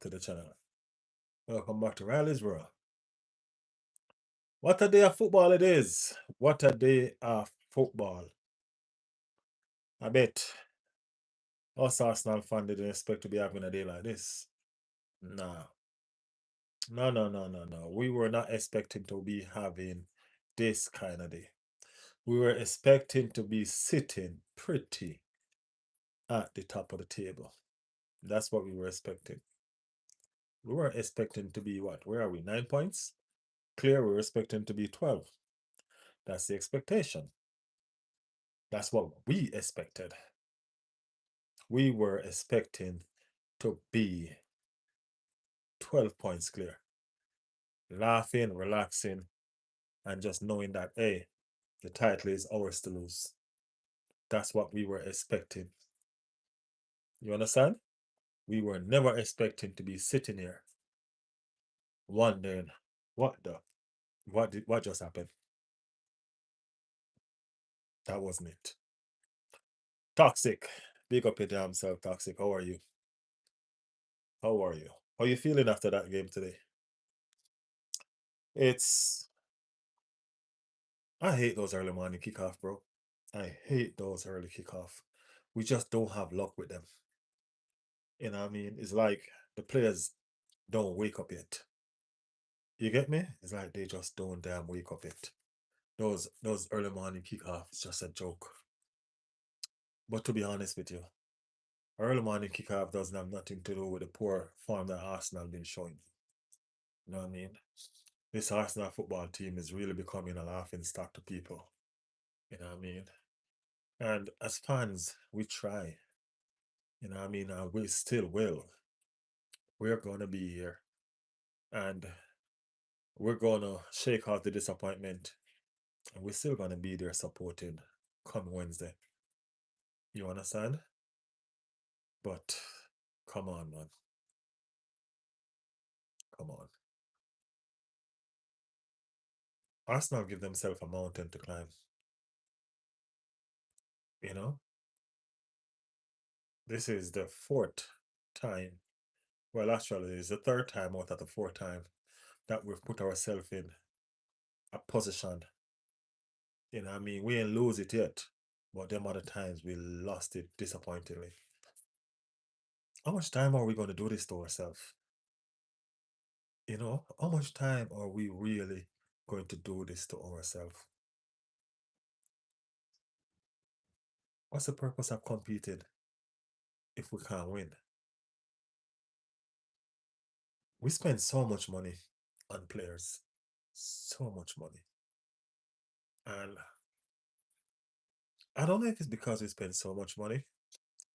to the channel. Welcome back to Riley's World. What a day of football it is. What a day of football. I bet us Arsenal fans didn't expect to be having a day like this. Nah. No, no, no, no, no. We were not expecting to be having this kind of day. We were expecting to be sitting pretty at the top of the table. That's what we were expecting. We weren't expecting to be what? Where are we? 9 points? Clear, we were expecting to be 12. That's the expectation. That's what we expected. We were expecting to be 12 points clear. Laughing, relaxing, and just knowing that, hey, the title is ours to lose. That's what we were expecting. You understand? We were never expecting to be sitting here wondering what just happened. That wasn't it. Toxic. Big up your damn self, Toxic. How are you? How are you? How are you feeling after that game today? I hate those early morning kickoff, bro. I hate those early kickoff. We just don't have luck with them. You know what I mean? It's like the players don't wake up yet. You get me? It's like they just don't damn wake up yet. Those early morning kickoff is just a joke. But to be honest with you, early morning kickoff doesn't have nothing to do with the poor form that Arsenal been showing. You know what I mean? This Arsenal football team is really becoming a laughing stock to people. You know what I mean? And as fans, we try. You know what I mean? We still will. We're going to be here. And we're going to shake off the disappointment. And we're still going to be there supporting come Wednesday. You understand? But come on, man. Come on. Arsenal give themselves a mountain to climb. You know? This is the fourth time. Well, actually, it's the third time out of the fourth time that we've put ourselves in a position. You know what I mean? We ain't lose it yet. But them other times we lost it disappointingly. How much time are we going to do this to ourselves? You know, how much time are we really going to do this to ourselves? What's the purpose of competing if we can't win? We spend so much money on players, so much money. And I don't know if it's because we spend so much money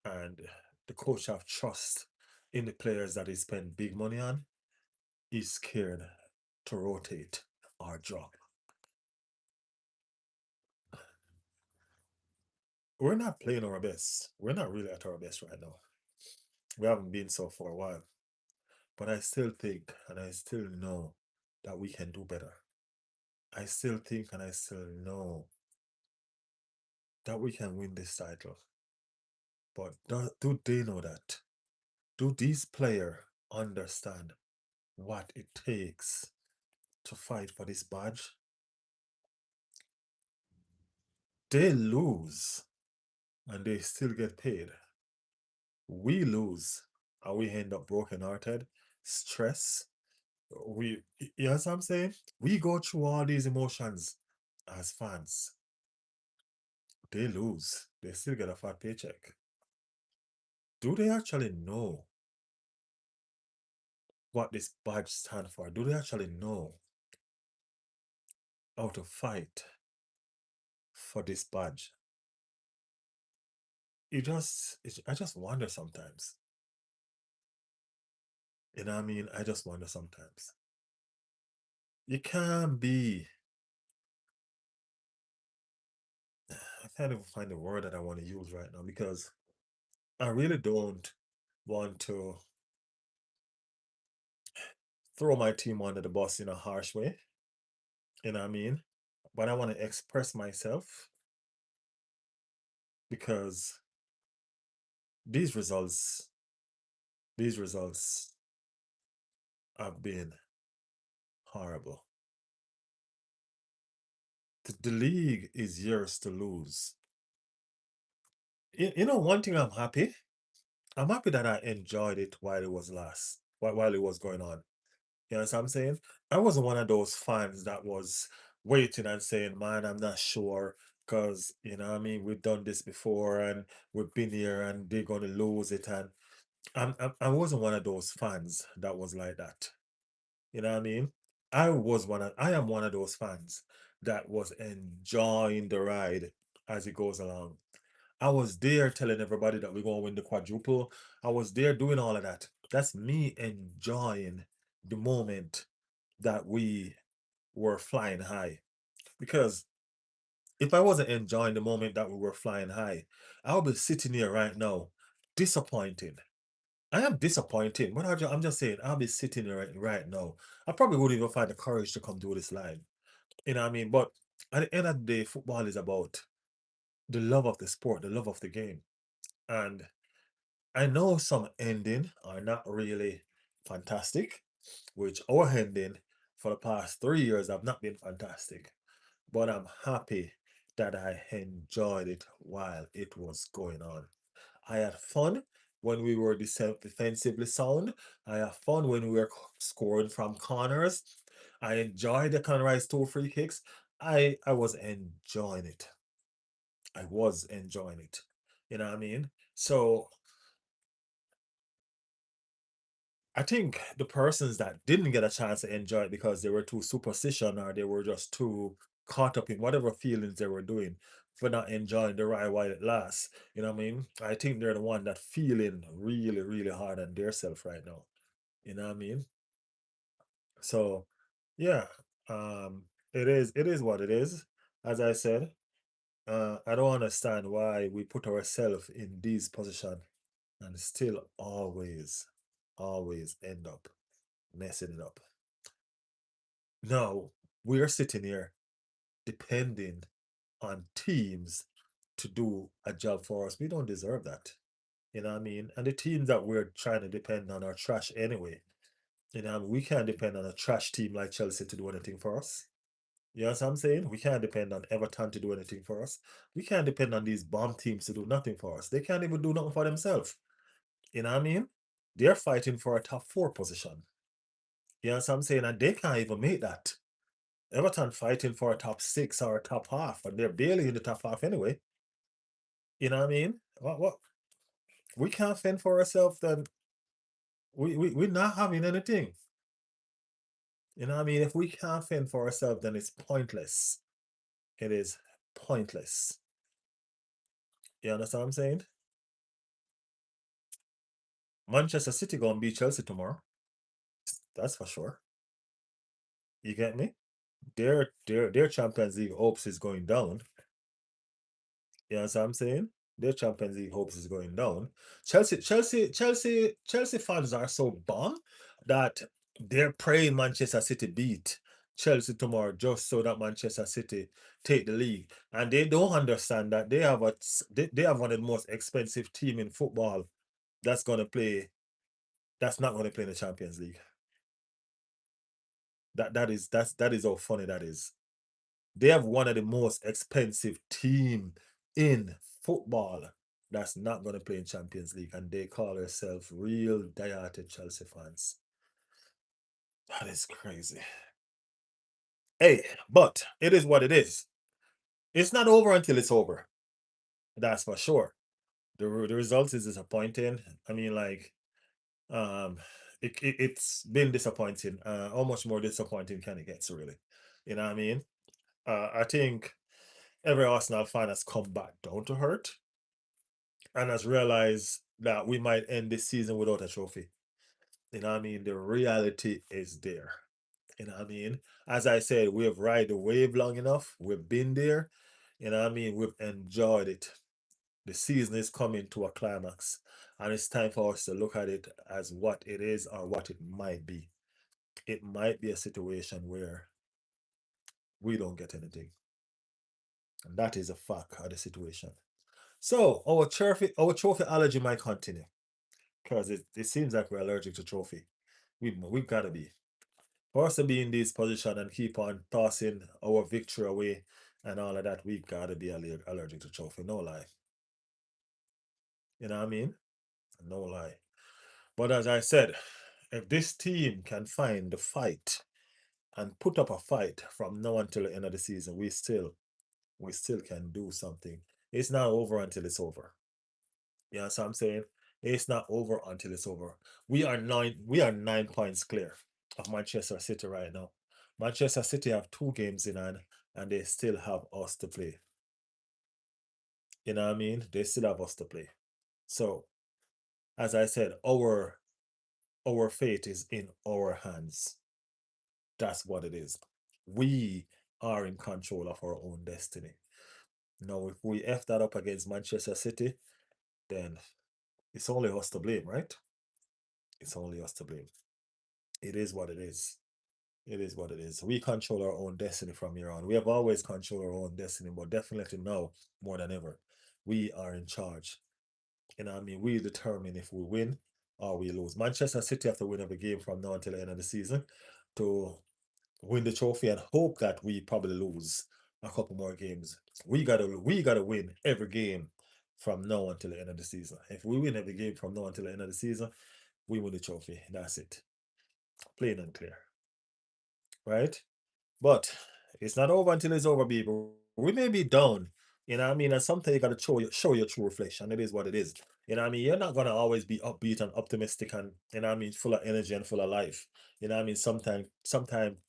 and the coach have trust in the players that he spend big money on. He's scared to rotate or drop. We're not playing our best. We're not really at our best right now. We haven't been so for a while. But I still think and I still know that we can do better. I still think and I still know that we can win this title. But do they know that? Do these players understand what it takes to fight for this badge? They lose and they still get paid. We lose and we end up brokenhearted, stress. You know what I'm saying? We go through all these emotions as fans. They lose. They still get a fat paycheck. Do they actually know what this badge stands for? Do they actually know how to fight for this badge? I just wonder sometimes. You know what I mean? I just wonder sometimes. You can't be. I can't even find the word that I want to use right now because I really don't want to throw my team under the bus in a harsh way. You know what I mean? But I want to express myself because these results, these results have been horrible. The league is yours to lose. You know, one thing I'm happy. I'm happy that I enjoyed it while it was while it was going on. You know what I'm saying? I wasn't one of those fans that was waiting and saying, man, I'm not sure because, you know what I mean, we've done this before and we've been here and they're going to lose it. And I wasn't one of those fans that was like that. You know what I mean? I am one of those fans that was enjoying the ride as it goes along. I was there telling everybody that we're gonna win the quadruple. I was there doing all of that. That's me enjoying the moment that we were flying high. Because if I wasn't enjoying the moment that we were flying high, I would be sitting here right now, disappointed. I am disappointed, but I'm just saying, I'll be sitting here right now. I probably wouldn't even find the courage to come do this live. You know what I mean? But at the end of the day, football is about the love of the sport, the love of the game. And I know some ending are not really fantastic, which our ending for the past 3 years have not been fantastic. But I'm happy that I enjoyed it while it was going on. I had fun when we were defensively sound. I had fun when we were scoring from corners. I enjoyed the Conrise two free kicks. I was enjoying it. I was enjoying it. You know what I mean? So I think the persons that didn't get a chance to enjoy it because they were too superstition or they were just too caught up in whatever feelings they were doing for not enjoying the ride while it lasts. You know what I mean? I think they're the one that feeling really, really hard on their self right now. You know what I mean? So yeah, it is what it is. As I said, I don't understand why we put ourselves in this position and still always end up messing it up. No, we're sitting here depending on teams to do a job for us. We don't deserve that. You know what I mean? And the teams that we're trying to depend on are trash anyway. You know, we can't depend on a trash team like Chelsea to do anything for us. You know what I'm saying? We can't depend on Everton to do anything for us. We can't depend on these bomb teams to do nothing for us. They can't even do nothing for themselves. You know what I mean? They're fighting for a top four position. You know what I'm saying? And they can't even make that. Everton fighting for a top six or a top half, and they're barely in the top half anyway. You know what I mean? What we can't fend for ourselves, then we're not having anything. You know what I mean? If we can't fend for ourselves, then it's pointless. It is pointless. You understand what I'm saying? Manchester City gonna beat Chelsea tomorrow. That's for sure. You get me? Their Champions League hopes is going down. You know what I'm saying? Their Champions League hopes is going down. Chelsea fans are so bummed that they're praying Manchester City beat Chelsea tomorrow just so that Manchester City take the league. And they don't understand that they have one of the most expensive team in football that's gonna play that's not gonna play in the Champions League. That is how funny that is. They have one of the most expensive team in football that's not going to play in Champions League, and they call themselves real diehard Chelsea fans. That is crazy. Hey, but it is what it is. It's not over until it's over. That's for sure. The result is disappointing. I mean, like, um, it's been disappointing. How much more disappointing can it get, really? You know what I mean? I think every Arsenal fan has come back down to earth and has realized that we might end this season without a trophy. You know what I mean? The reality is there. You know what I mean? As I said, we've ride the wave long enough. We've been there. You know what I mean? We've enjoyed it. The season is coming to a climax. And it's time for us to look at it as what it is or what it might be. It might be a situation where we don't get anything. And that is a fact of the situation. So our trophy allergy might continue because it seems like we're allergic to trophy. We gotta be. For us to be in this position and keep on tossing our victory away and all of that, we gotta be allergic to trophy. No lie. You know what I mean? No lie. But as I said, if this team can find the fight and put up a fight from now until the end of the season, we still can do something. It's not over until it's over. You know what I'm saying? It's not over until it's over. We are 9 points clear of Manchester City right now. Manchester City have 2 games in hand and they still have us to play. You know what I mean? They still have us to play. So, as I said, our fate is in our hands. That's what it is. We are in control of our own destiny. Now, if we F that up against Manchester City, then it's only us to blame, right? It's only us to blame. It is what it is. It is what it is. We control our own destiny from here on. We have always controlled our own destiny, but definitely now more than ever, we are in charge. You know what I mean? We determine if we win or we lose. Manchester City have to win every game from now until the end of the season to win the trophy and hope that we probably lose a couple more games. We gotta win every game from now until the end of the season. If we win every game from now until the end of the season, we win the trophy. That's it. Plain and clear. Right? But it's not over until it's over, people. We may be down. You know what I mean? And sometimes you gotta show your true reflection. It is what it is. You know what I mean? You're not gonna always be upbeat and optimistic and you know what I mean, full of energy and full of life. You know what I mean? Sometimes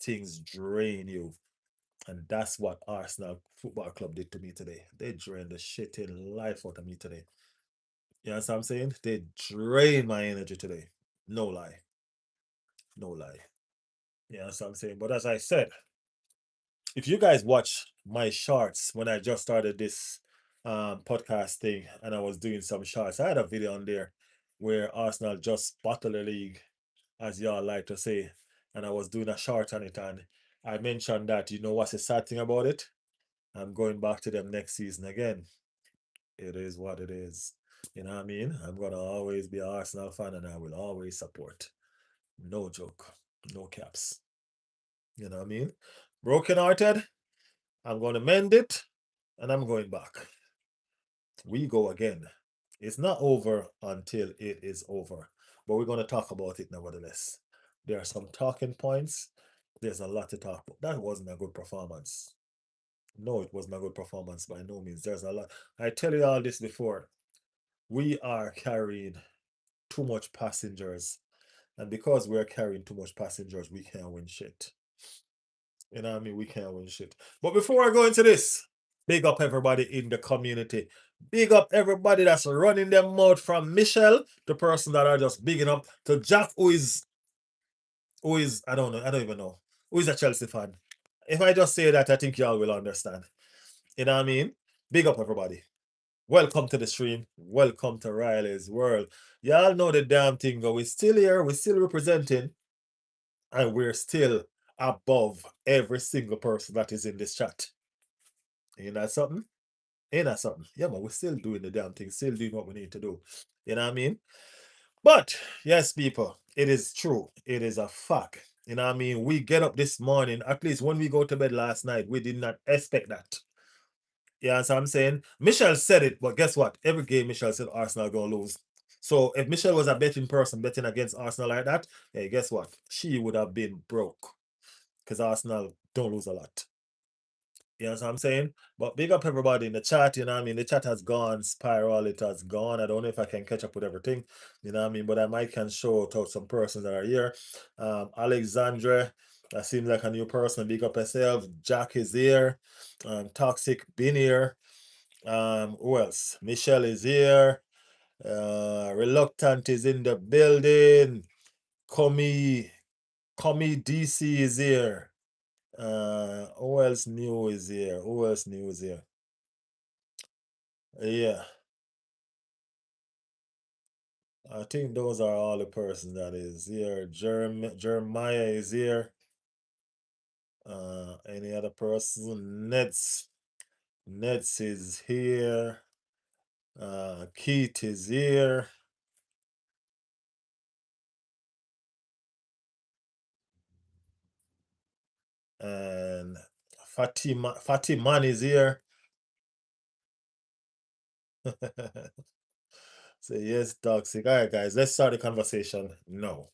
things drain you. And that's what Arsenal Football Club did to me today. They drained the shit in life out of me today. You know what I'm saying? They drained my energy today. No lie. No lie. You know what I'm saying? But as I said, if you guys watch my shorts when I just started this podcast thing and I was doing some shorts, I had a video on there where Arsenal just bottled the league, as y'all like to say, and I was doing a short on it and I mentioned that, what's the sad thing about it? I'm going back to them next season again. It is what it is. You know what I mean? I'm gonna always be an Arsenal fan and I will always support. No joke. No caps. You know what I mean? Broken hearted, I'm gonna mend it and I'm going back. We go again. It's not over until it is over. But we're gonna talk about it nevertheless. There are some talking points. There's a lot to talk about. That wasn't a good performance. No, it wasn't a good performance by no means. There's a lot. I tell you all this before. We are carrying too much passengers. And because we're carrying too much passengers, we can't win shit. You know what I mean? We can't win shit. But before I go into this, big up everybody in the community. Big up everybody that's running their mouth from Michelle, the person that are just bigging up, to Jack, who is, I don't know, I don't even know, who is a Chelsea fan. If I just say that, I think y'all will understand. You know what I mean? Big up everybody. Welcome to the stream. Welcome to Riley's World. Y'all know the damn thing, but we're still here, we're still representing, and we're still above every single person that is in this chat. Ain't that something? Ain't that something? Yeah, but we're still doing the damn thing, still doing what we need to do. You know what I mean? But yes, people, it is true. It is a fact. You know what I mean? We get up this morning, at least when we go to bed last night, we did not expect that. Yeah, so I'm saying Michelle said it, but guess what? Every game Michelle said Arsenal gonna lose. So if Michelle was a betting person betting against Arsenal like that, hey, guess what? She would have been broke because Arsenal don't lose a lot. You know what I'm saying? But big up everybody in the chat, you know what I mean? The chat has gone spiral, it has gone. I don't know if I can catch up with everything, you know what I mean? But I might can show out some persons that are here. Alexandra, that seems like a new person. Big up yourself. Jack is here. Toxic been here. Who else? Michelle is here. Reluctant is in the building. Commie DC is here. Who else new is here? Who else new is here? Yeah, I think those are all the persons that is here. Jeremiah is here. Any other person? Nets is here. Keith is here. Fatiman is here. So yes, toxic. All right, guys, let's start the conversation. No.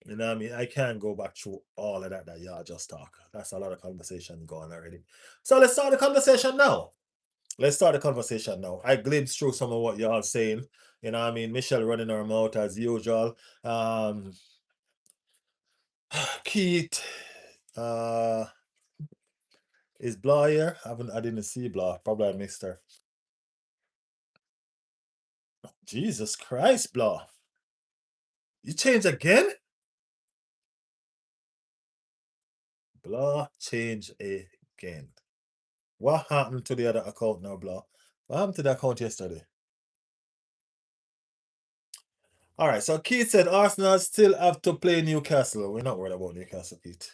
You know what I mean? I can't go back through all of that y'all just talk. That's a lot of conversation going already. So let's start the conversation now. Let's start the conversation now. I glimpsed through some of what y'all saying. You know what I mean? Michelle running her mouth as usual. Um Keith, uh is Blah here? I didn't see Blah. Probably I missed her. Jesus Christ, Blah. You changed again? Blah change again. What happened to the other account now, Blah? What happened to the account yesterday? All right, so Keith said Arsenal still have to play Newcastle. We're not worried about Newcastle, Keith.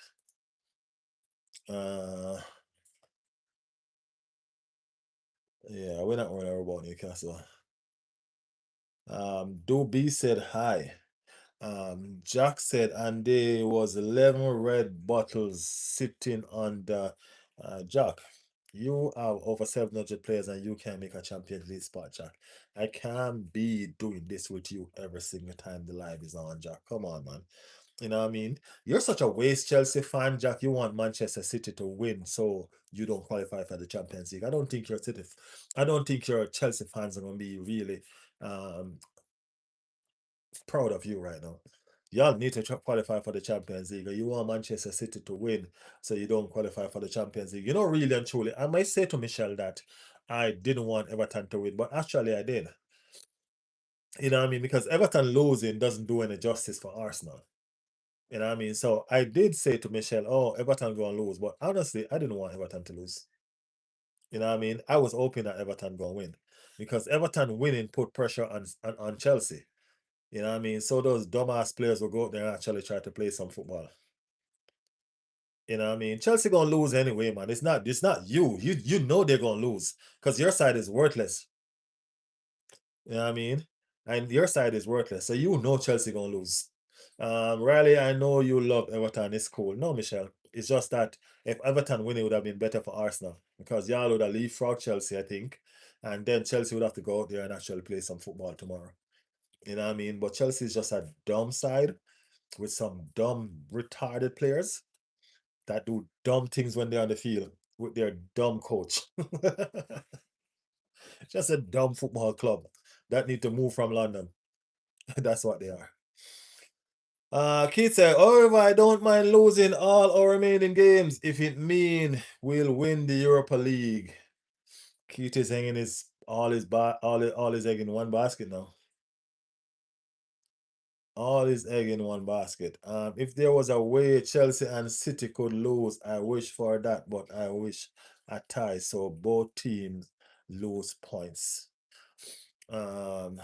Yeah, we're not worried about Newcastle. Doobie said hi. Jack said, and there was 11 red bottles sitting on the Jack. You have over 700 players and you can't make a Champions League spot, Jack. I can't be doing this with you every single time the live is on, Jack. Come on, man. You know what I mean? You're such a waste Chelsea fan, Jack. You want Manchester City to win so you don't qualify for the Champions League. I don't think your Chelsea fans are gonna be really um proud of you right now. Y'all need to qualify for the Champions League. You want Manchester City to win, so you don't qualify for the Champions League. You know, really and truly, I might say to Michelle that I didn't want Everton to win, but actually I did. You know what I mean? Because Everton losing doesn't do any justice for Arsenal. You know what I mean? So I did say to Michelle, oh, Everton going to lose. But honestly, I didn't want Everton to lose. You know what I mean? I was hoping that Everton going to win. Because Everton winning put pressure on Chelsea. You know what I mean? So those dumbass players will go out there and actually try to play some football. You know what I mean? Chelsea gonna lose anyway, man. It's not you. You know they're gonna lose. Because your side is worthless. You know what I mean? And your side is worthless. So you know Chelsea gonna lose. Riley, I know you love Everton. It's cool. No, Michelle. It's just that if Everton win, it would have been better for Arsenal. Because y'all would have leapfrogged Chelsea, I think. And then Chelsea would have to go out there and actually play some football tomorrow. You know what I mean? But Chelsea is just a dumb side with some dumb, retarded players that do dumb things when they're on the field with their dumb coach. Just a dumb football club that need to move from London. That's what they are. Keith said, however, I don't mind losing all our remaining games if it mean we'll win the Europa League. Keith is hanging all his egg in one basket now. All his egg in one basket. If there was a way Chelsea and City could lose, I wish for that, but I wish a tie so both teams lose points. Um,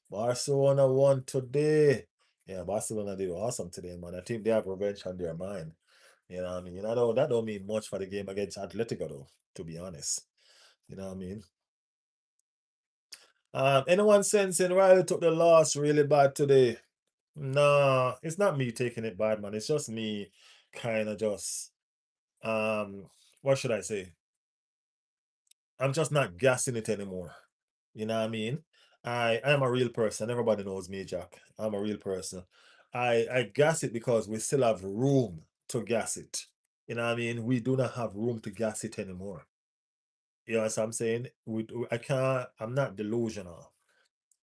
Barcelona won today. Yeah, Barcelona did awesome today, man. I think they have revenge on their mind. You know what I mean? That don't mean much for the game against Atletico, though, to be honest. You know what I mean? Anyone sensing Riley took the loss really bad today? Nah, it's not me taking it bad, man. It's just me kind of just um what should I say? I'm just not gassing it anymore. You know what I mean? I'm a real person. Everybody knows me, Jack. I'm a real person. I gas it because we still have room to gas it. You know what I mean? We do not have room to gas it anymore. You know what I'm saying? I can't, I'm not delusional.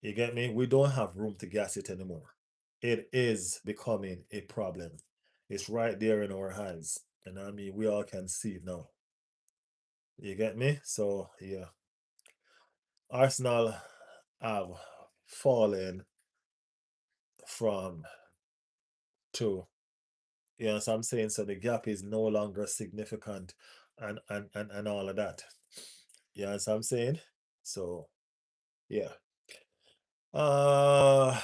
You get me? We don't have room to gas it anymore. It is becoming a problem. It's right there in our hands. And I mean, we all can see it now. You get me? So, yeah. Arsenal have fallen from two. You know what I'm saying? So the gap is no longer significant and all of that. You know what I'm saying? So, yeah. Uh,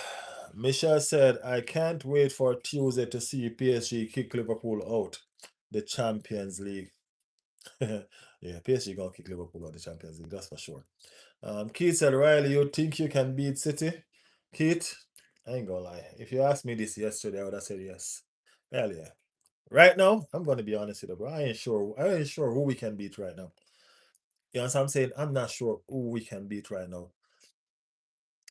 Michelle said, I can't wait for Tuesday to see PSG kick Liverpool out the Champions League. Yeah, PSG gonna kick Liverpool out the Champions League, that's for sure. Keith said, Riley, you think you can beat City? Keith, I ain't gonna lie. If you asked me this yesterday, I would have said yes. Hell yeah. Right now, I'm gonna be honest with you, bro. I ain't sure who we can beat right now. You know what I'm saying? I'm not sure who we can beat right now.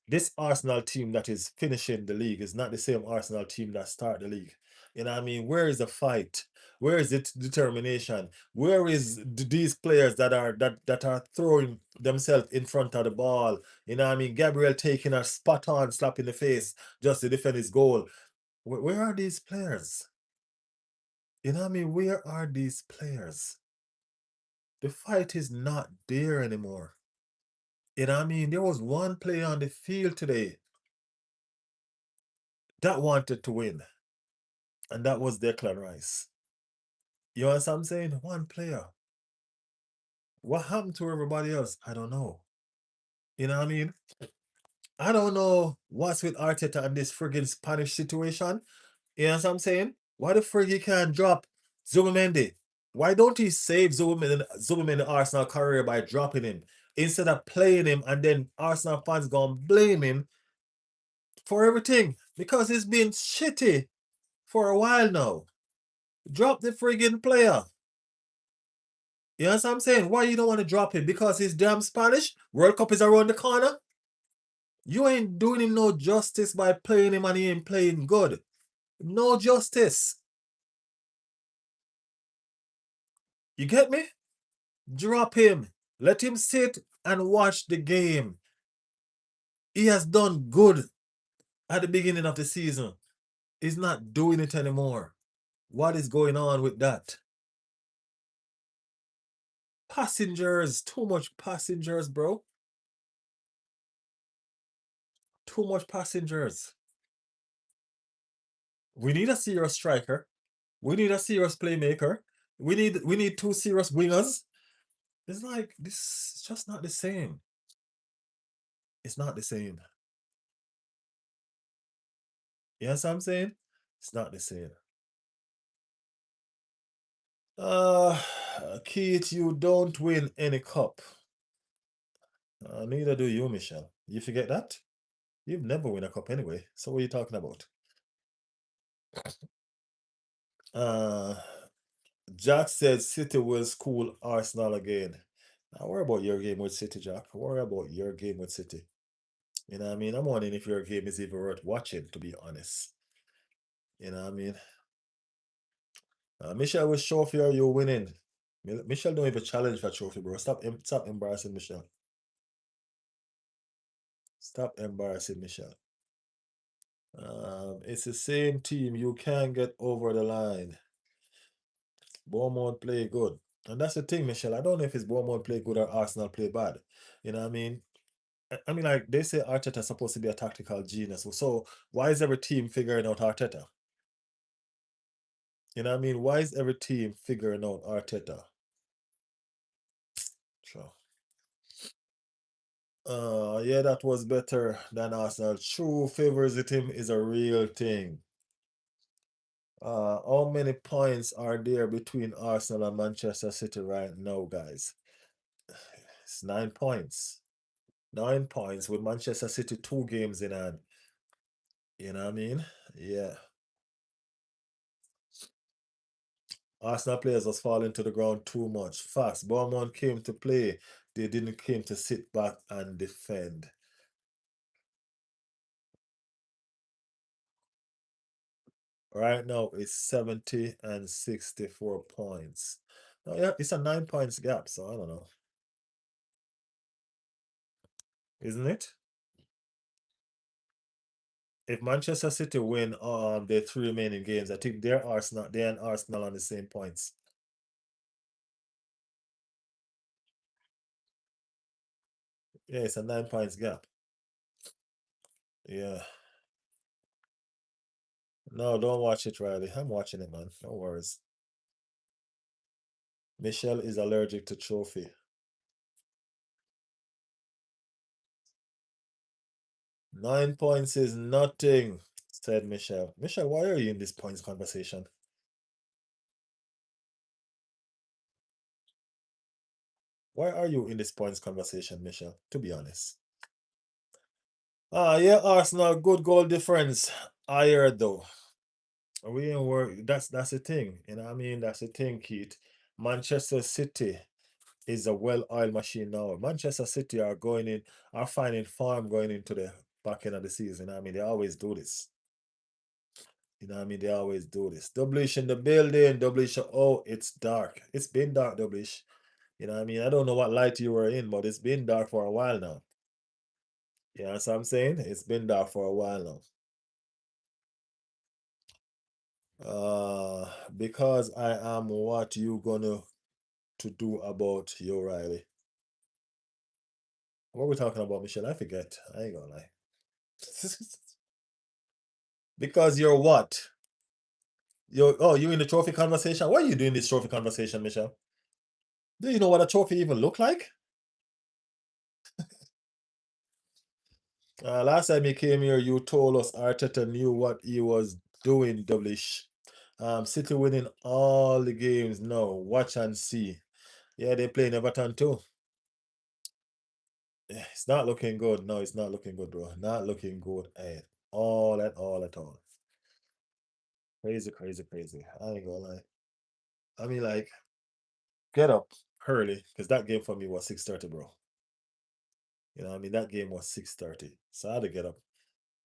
This Arsenal team that is finishing the league is not the same Arsenal team that start the league. You know what I mean? Where is the fight? Where is it determination? Where is these players that are throwing themselves in front of the ball? You know what I mean? Gabriel taking a spot on slap in the face just to defend his goal. Where are these players? You know what I mean? Where are these players? The fight is not there anymore. You know what I mean? There was one player on the field today that wanted to win, and that was Declan Rice. You know what I'm saying? One player. What happened to everybody else? I don't know. You know what I mean? I don't know what's with Arteta and this friggin' Spanish situation. You know what I'm saying? Why the frig he can't drop Zubimendi? Why don't he save Zubimendi Arsenal career by dropping him instead of playing him and then Arsenal fans gonna blame him for everything because he's been shitty for a while now. Drop the friggin' player. You know what I'm saying? Why you don't want to drop him? Because he's damn Spanish? World Cup is around the corner? You ain't doing him no justice by playing him and he ain't playing good. No justice. You get me? Drop him. Let him sit and watch the game. He has done good at the beginning of the season. He's not doing it anymore. What is going on with that? Passengers. Too much passengers, bro. Too much passengers. We need a serious striker. We need a serious playmaker. We need two serious wingers. It's like this is just not the same. It's not the same. Yes, I'm saying? It's not the same. Uh Keith, you don't win any cup. Neither do you, Michelle. You forget that? You've never win a cup anyway. So what are you talking about? Uh Jack said City will school Arsenal again. Now worry about your game with City, Jack. Worry about your game with City. You know what I mean? I'm wondering if your game is even worth watching, to be honest. You know what I mean? Michelle, which trophy are you winning? Michelle don't even challenge for trophy, bro. Stop embarrassing Michelle. Stop embarrassing Michelle. It's the same team. You can't get over the line. Bournemouth play good. And that's the thing, Michelle. I don't know if it's Bournemouth play good or Arsenal play bad. You know what I mean? I mean, like they say Arteta's supposed to be a tactical genius. So why is every team figuring out Arteta? You know what I mean? Why is every team figuring out Arteta? Sure. Yeah, that was better than Arsenal. True favoritism is a real thing. How many points are there between Arsenal and Manchester City right now, guys? It's 9 points. 9 points with Manchester City 2 games in hand. You know what I mean? Yeah. Arsenal players was falling to the ground too much. Facts. Bournemouth came to play. They didn't came to sit back and defend. Right now, it's 70 and 64 points. Oh, yeah, it's a 9 points gap, so I don't know. Isn't it? If Manchester City win their 3 remaining games, I think they're and Arsenal on the same points. Yeah, it's a 9 points gap. Yeah. No, don't watch it, Riley. I'm watching it, man. No worries. Michelle is allergic to trophy. 9 points is nothing, said Michelle. Michelle, why are you in this points conversation? Why are you in this points conversation, Michelle? To be honest. Yeah, Arsenal, good goal difference. Higher though. We ain't work. That's the thing. You know what I mean? That's the thing, Keith. Manchester City is a well-oiled machine now. Manchester City are finding form going into the back end of the season. I mean, they always do this. You know what I mean? They always do this. Doublish in the building. Doublish. Oh, it's dark. It's been dark, Doublish. You know what I mean? I don't know what light you were in, but it's been dark for a while now. You know what I'm saying? It's been dark for a while now. Because I am what you gonna to do about you, Riley. What are we talking about, Michelle? I forget. I ain't gonna lie. Because you're what? You in the trophy conversation? Why are you doing this trophy conversation, Michelle? Do you know what a trophy even look like? Last time he came here, you told us Arteta knew what he was doing, Doublish. City winning all the games now. Watch and see. Yeah, they playing Everton too. Yeah, it's not looking good. No, it's not looking good, bro. Not looking good at all, at all, at all. Crazy, crazy, crazy. I ain't gonna lie. I mean, like, get up early, because that game for me was 6:30, bro. You know, what I mean, that game was 6:30. So I had to get up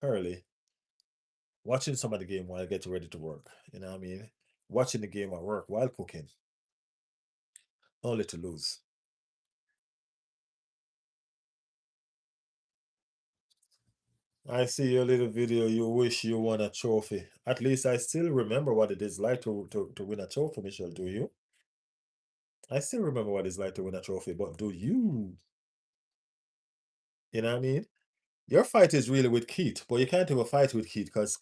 early, watching some of the game while I get ready to work. You know what I mean? Watching the game at work while cooking, only to lose. I see your little video. You wish you won a trophy. At least I still remember what it is like to win a trophy, Michelle. Do you? I still remember what it's like to win a trophy, but do you? You know what I mean? Your fight is really with Keith, but you can't have a fight with Keith because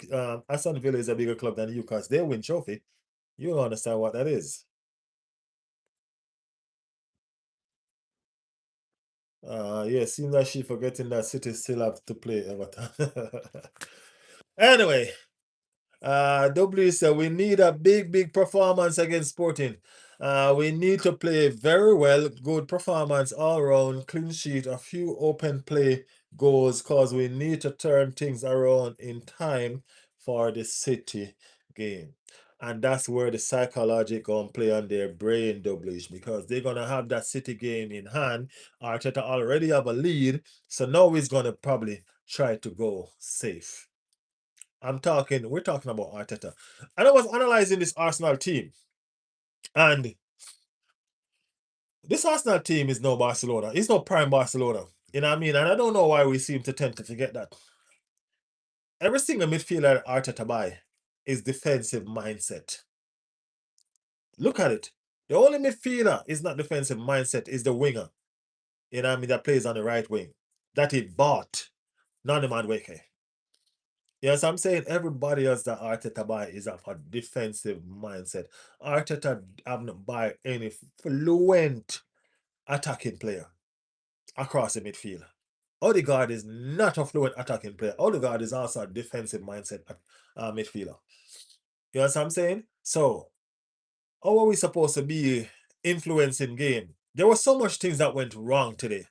Aston Villa is a bigger club than you because they win trophy. You don't understand what that is. Yeah, seems like she forgetting that City still have to play Everton. Anyway, W said we need a big performance against Sporting. We need to play very well, good performance all around, clean sheet, a few open play goals, cause we need to turn things around in time for the City game. And that's where the psychology gonna play on their brain, Doublish, because they're gonna have that City game in hand. Arteta already have a lead, so now he's gonna probably try to go safe. We're talking about Arteta. And I was analyzing this Arsenal team. And this Arsenal team is no Barcelona. It's no prime Barcelona. You know what I mean? And I don't know why we seem to tend to forget that. Every single midfielder Arteta buy is defensive mindset. Look at it. The only midfielder is not defensive mindset is the winger. You know what I mean? That plays on the right wing. That he bought. Not the Madueke. Yes, I'm saying everybody else that Arteta buy is of a defensive mindset. Arteta haven't buy any fluent attacking player across the midfield. Odegaard is not a fluent attacking player. Odegaard is also a defensive mindset midfielder. You know what I'm saying? So, how are we supposed to be influencing game? There were so much things that went wrong today.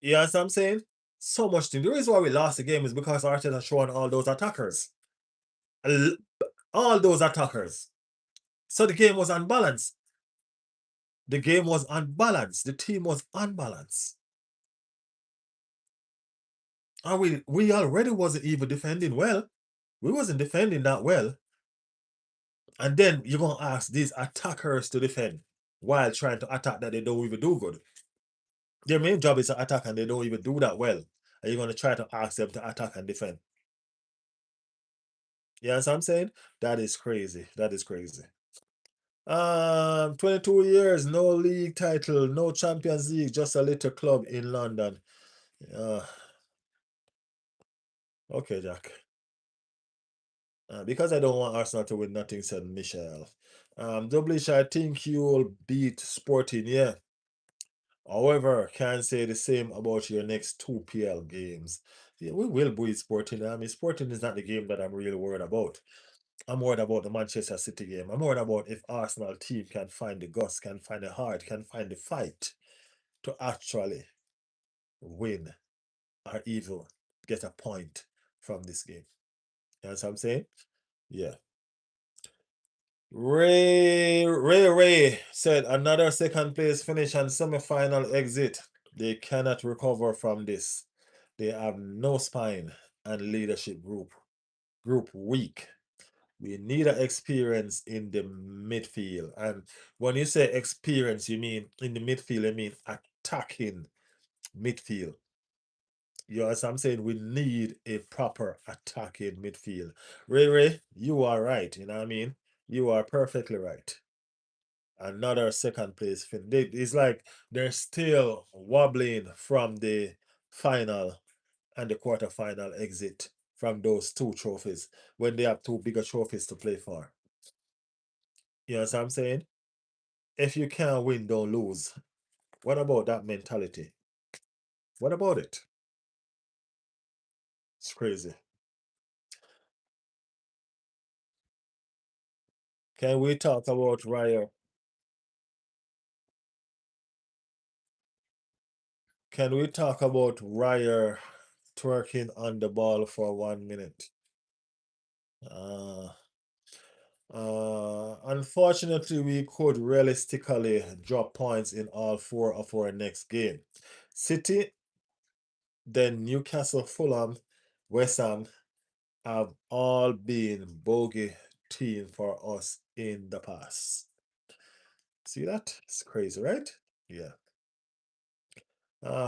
You know what I'm saying? So much things. The reason why we lost the game is because Arteta showing all those attackers. All those attackers. So the game was unbalanced. The game was unbalanced. The team was unbalanced. And we already wasn't even defending well. We wasn't defending that well. And then you're gonna ask these attackers to defend while trying to attack that they don't even do good. Their main job is to attack and they don't even do that well. And you're gonna try to ask them to attack and defend. You know what I'm saying? That is crazy. That is crazy. 22 years, no league title, no Champions League, just a little club in London. Uh, okay, Jack. Because I don't want Arsenal to win nothing, said Michelle. Doublish, I think you'll beat Sporting, yeah. However, can't say the same about your next two PL games. Yeah, we will beat Sporting. I mean, Sporting is not the game that I'm really worried about. I'm worried about the Manchester City game. I'm worried about if Arsenal team can find the guts, can find the heart, can find the fight to actually win or even get a point from this game. You know what I'm saying? Yeah. Ray said another second place finish and semi-final exit. They cannot recover from this. They have no spine and leadership group weak. We need an experience in the midfield. And when you say experience, you mean in the midfield, you mean attacking midfield. You know what I'm saying? We need a proper attacking midfield. Ray, you are right. You know what I mean? You are perfectly right. Another second place finish. It's like they're still wobbling from the final and the quarterfinal exit from those two trophies when they have two bigger trophies to play for. You know what I'm saying? If you can't win, don't lose. What about that mentality? What about it? It's crazy. Can we talk about Raya? Can we talk about Raya twerking on the ball for 1 minute? Uh, Unfortunately, we could realistically drop points in all four of our next game. City, then Newcastle, Fulham, West Ham have all been bogey team for us in the past. See that? It's crazy, right? Yeah.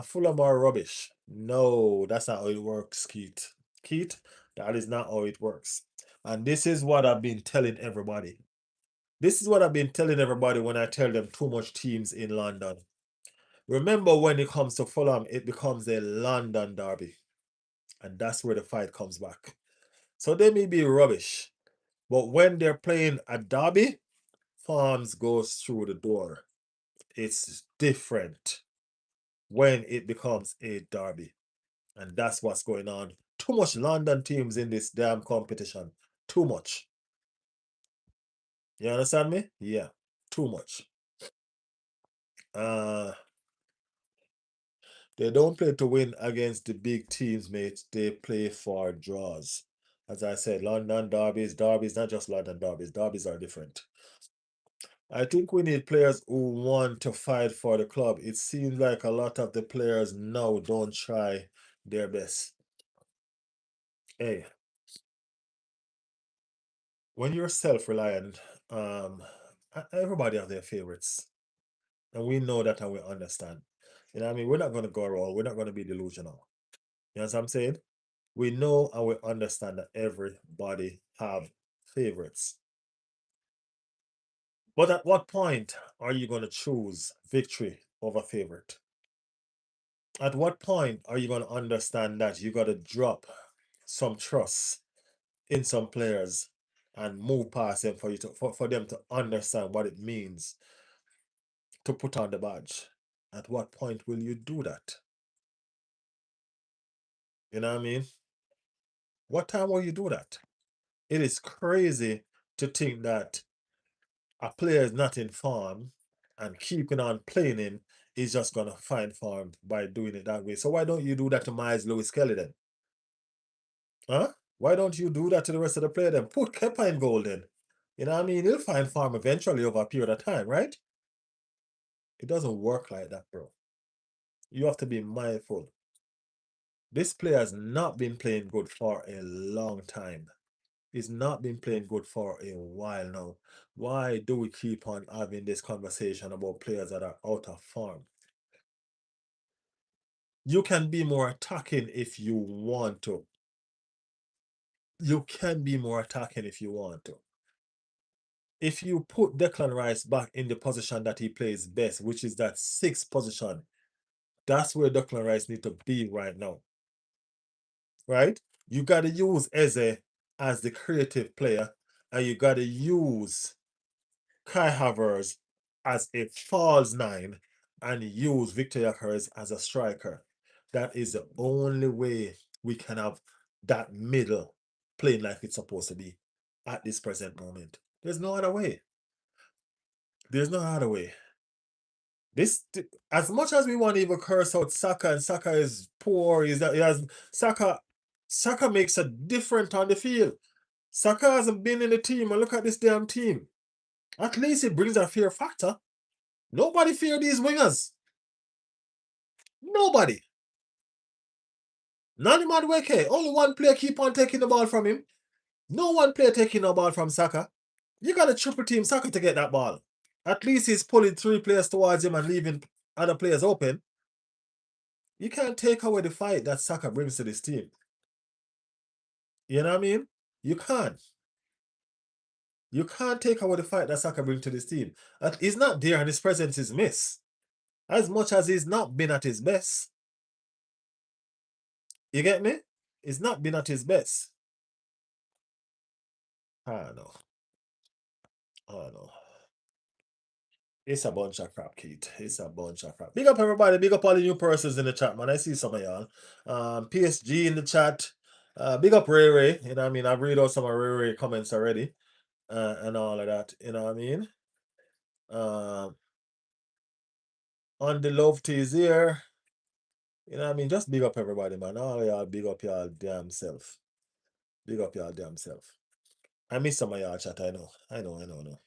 Fulham are rubbish. No, that's not how it works, Keith. Keith, that is not how it works. And this is what I've been telling everybody. This is what I've been telling everybody when I tell them too much teams in London. Remember, when it comes to Fulham, it becomes a London derby. And that's where the fight comes back. So they may be rubbish. But when they're playing a derby, Farms goes through the door. It's different when it becomes a derby. And that's what's going on. Too much London teams in this damn competition. Too much. You understand me? Yeah. Too much. Uh they don't play to win against the big teams, mate. They play for draws. As I said, London derbies, not just London derbies. Derbies are different. I think we need players who want to fight for the club. It seems like a lot of the players now don't try their best. Hey, when you're self-reliant, everybody have their favorites. And we know that and we understand. You know what I mean? We're not going to go around. We're not going to be delusional. You know what I'm saying? We know and we understand that everybody have favorites. But at what point are you going to choose victory over favorite? At what point are you going to understand that you got to drop some trust in some players and move past them for you to for them to understand what it means to put on the badge? At what point will you do that? You know what I mean? What time will you do that? It is crazy to think that a player is not in form and keeping on playing him is just gonna find form by doing it that way. So why don't you do that to Miles Lewis Kelly then? Huh? Why don't you do that to the rest of the player then? Put Kepa in goal then. You know what I mean? He'll find form eventually over a period of time, right? It doesn't work like that, bro. You have to be mindful. This player has not been playing good for a long time. He's not been playing good for a while now. Why do we keep on having this conversation about players that are out of form? You can be more attacking if you want to. You can be more attacking if you want to. If you put Declan Rice back in the position that he plays best, which is that sixth position, that's where Declan Rice need to be right now. Right? You got to use Eze as the creative player, and you got to use Kai Havertz as a false nine and use Victor Gyökeres as a striker. That is the only way we can have that middle playing like it's supposed to be at this present moment. There's no other way. There's no other way. This, as much as we want to even curse out Saka, and Saka is poor, is that he has Saka makes a difference on the field. Saka hasn't been in the team, and look at this damn team. At least it brings a fear factor. Nobody fear these wingers. Nobody. None of them care. Only one player keep on taking the ball from him. No one player taking the ball from Saka. You got to triple team Saka to get that ball. At least he's pulling 3 players towards him and leaving other players open. You can't take away the fight that Saka brings to this team. You know what I mean? You can't. You can't take away the fight that Saka brings to this team. He's not there and his presence is missed. As much as he's not been at his best. You get me? He's not been at his best. I know. I know. It's a bunch of crap, Keith. It's a bunch of crap. Big up everybody. Big up all the new persons in the chat, man. I see some of y'all. PSG in the chat. Big up Ray Ray. You know what I mean? I've read out some of Ray Ray comments already. And all of that. You know what I mean? On the love teas here. You know what I mean? Just big up everybody, man. All y'all big up y'all damn self. Big up y'all damn self. I miss some of y'all chat, I know. I know.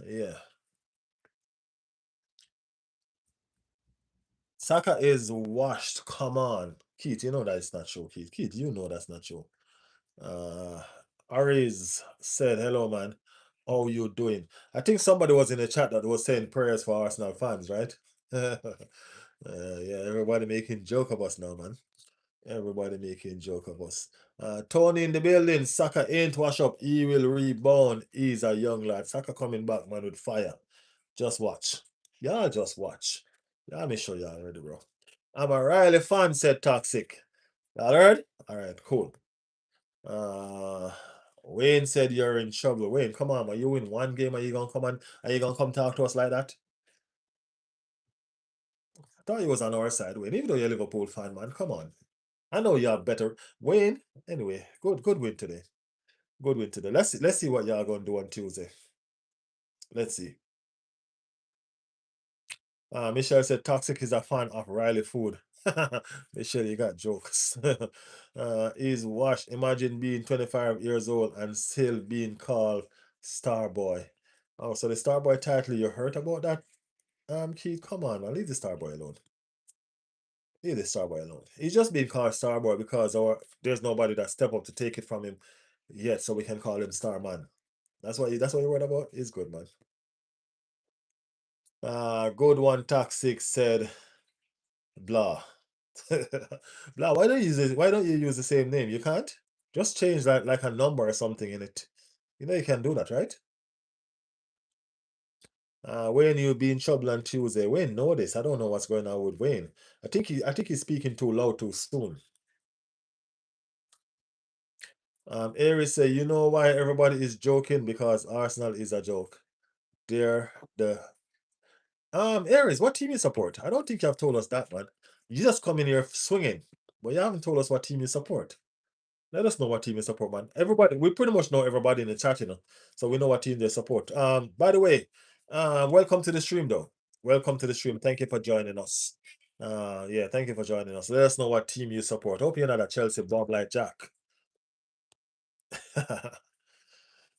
Yeah. Saka is washed. Come on. Keith, you know that's not true, Keith. Keith, you know that's not true. Ariz said, hello, man. How you doing? I think somebody was in the chat that was saying prayers for Arsenal fans, right? Yeah, everybody making joke of us now, man. Everybody making joke of us. Tony in the building. Saka ain't wash up. He will rebound. He's a young lad. Saka coming back, man, with fire. Just watch. Y'all just watch. Let me show y'all already, bro. I'm a Riley fan, said Toxic. Y'all heard? All right, cool. Wayne said you're in trouble. Wayne, come on, man. You win one game, are you gonna come are you gonna come talk to us like that? I thought you was on our side, Wayne. Even though you're a Liverpool fan, man. Come on. I know you're better. Wayne, anyway, good win today. Good win today. Let's see what y'all gonna do on Tuesday. Let's see. Michelle said Toxic is a fan of Riley food. Michelle, you got jokes. He's washed. Imagine being 25 years old and still being called Starboy. Oh, so the Starboy title, you heard about that? Keith, come on, man. Leave the Starboy alone. Leave the Starboy alone. He's just being called Starboy because there's nobody that step up to take it from him yet, so we can call him Starman. That's what you're worried about? He's good, man. Good one, Toxic said, blah. Blah, why don't you use the same name? You can't? Just change that like a number or something in it. You know you can do that, right? Wayne, you'll be in trouble on Tuesday. Wayne know this. I don't know what's going on with Wayne. I think he's speaking too loud too soon. Aries say, you know why everybody is joking? Because Arsenal is a joke. They're the Aries, what team you support? I don't think you have told us that, man. You just come in here swinging, but you haven't told us what team you support. Let us know what team you support, man. Everybody, we pretty much know everybody in the chat, so we know what team they support. By the way, welcome to the stream, though. Welcome to the stream. Thank you for joining us. Yeah, thank you for joining us. Let us know what team you support. Hope you're not a Chelsea Bob like Jack.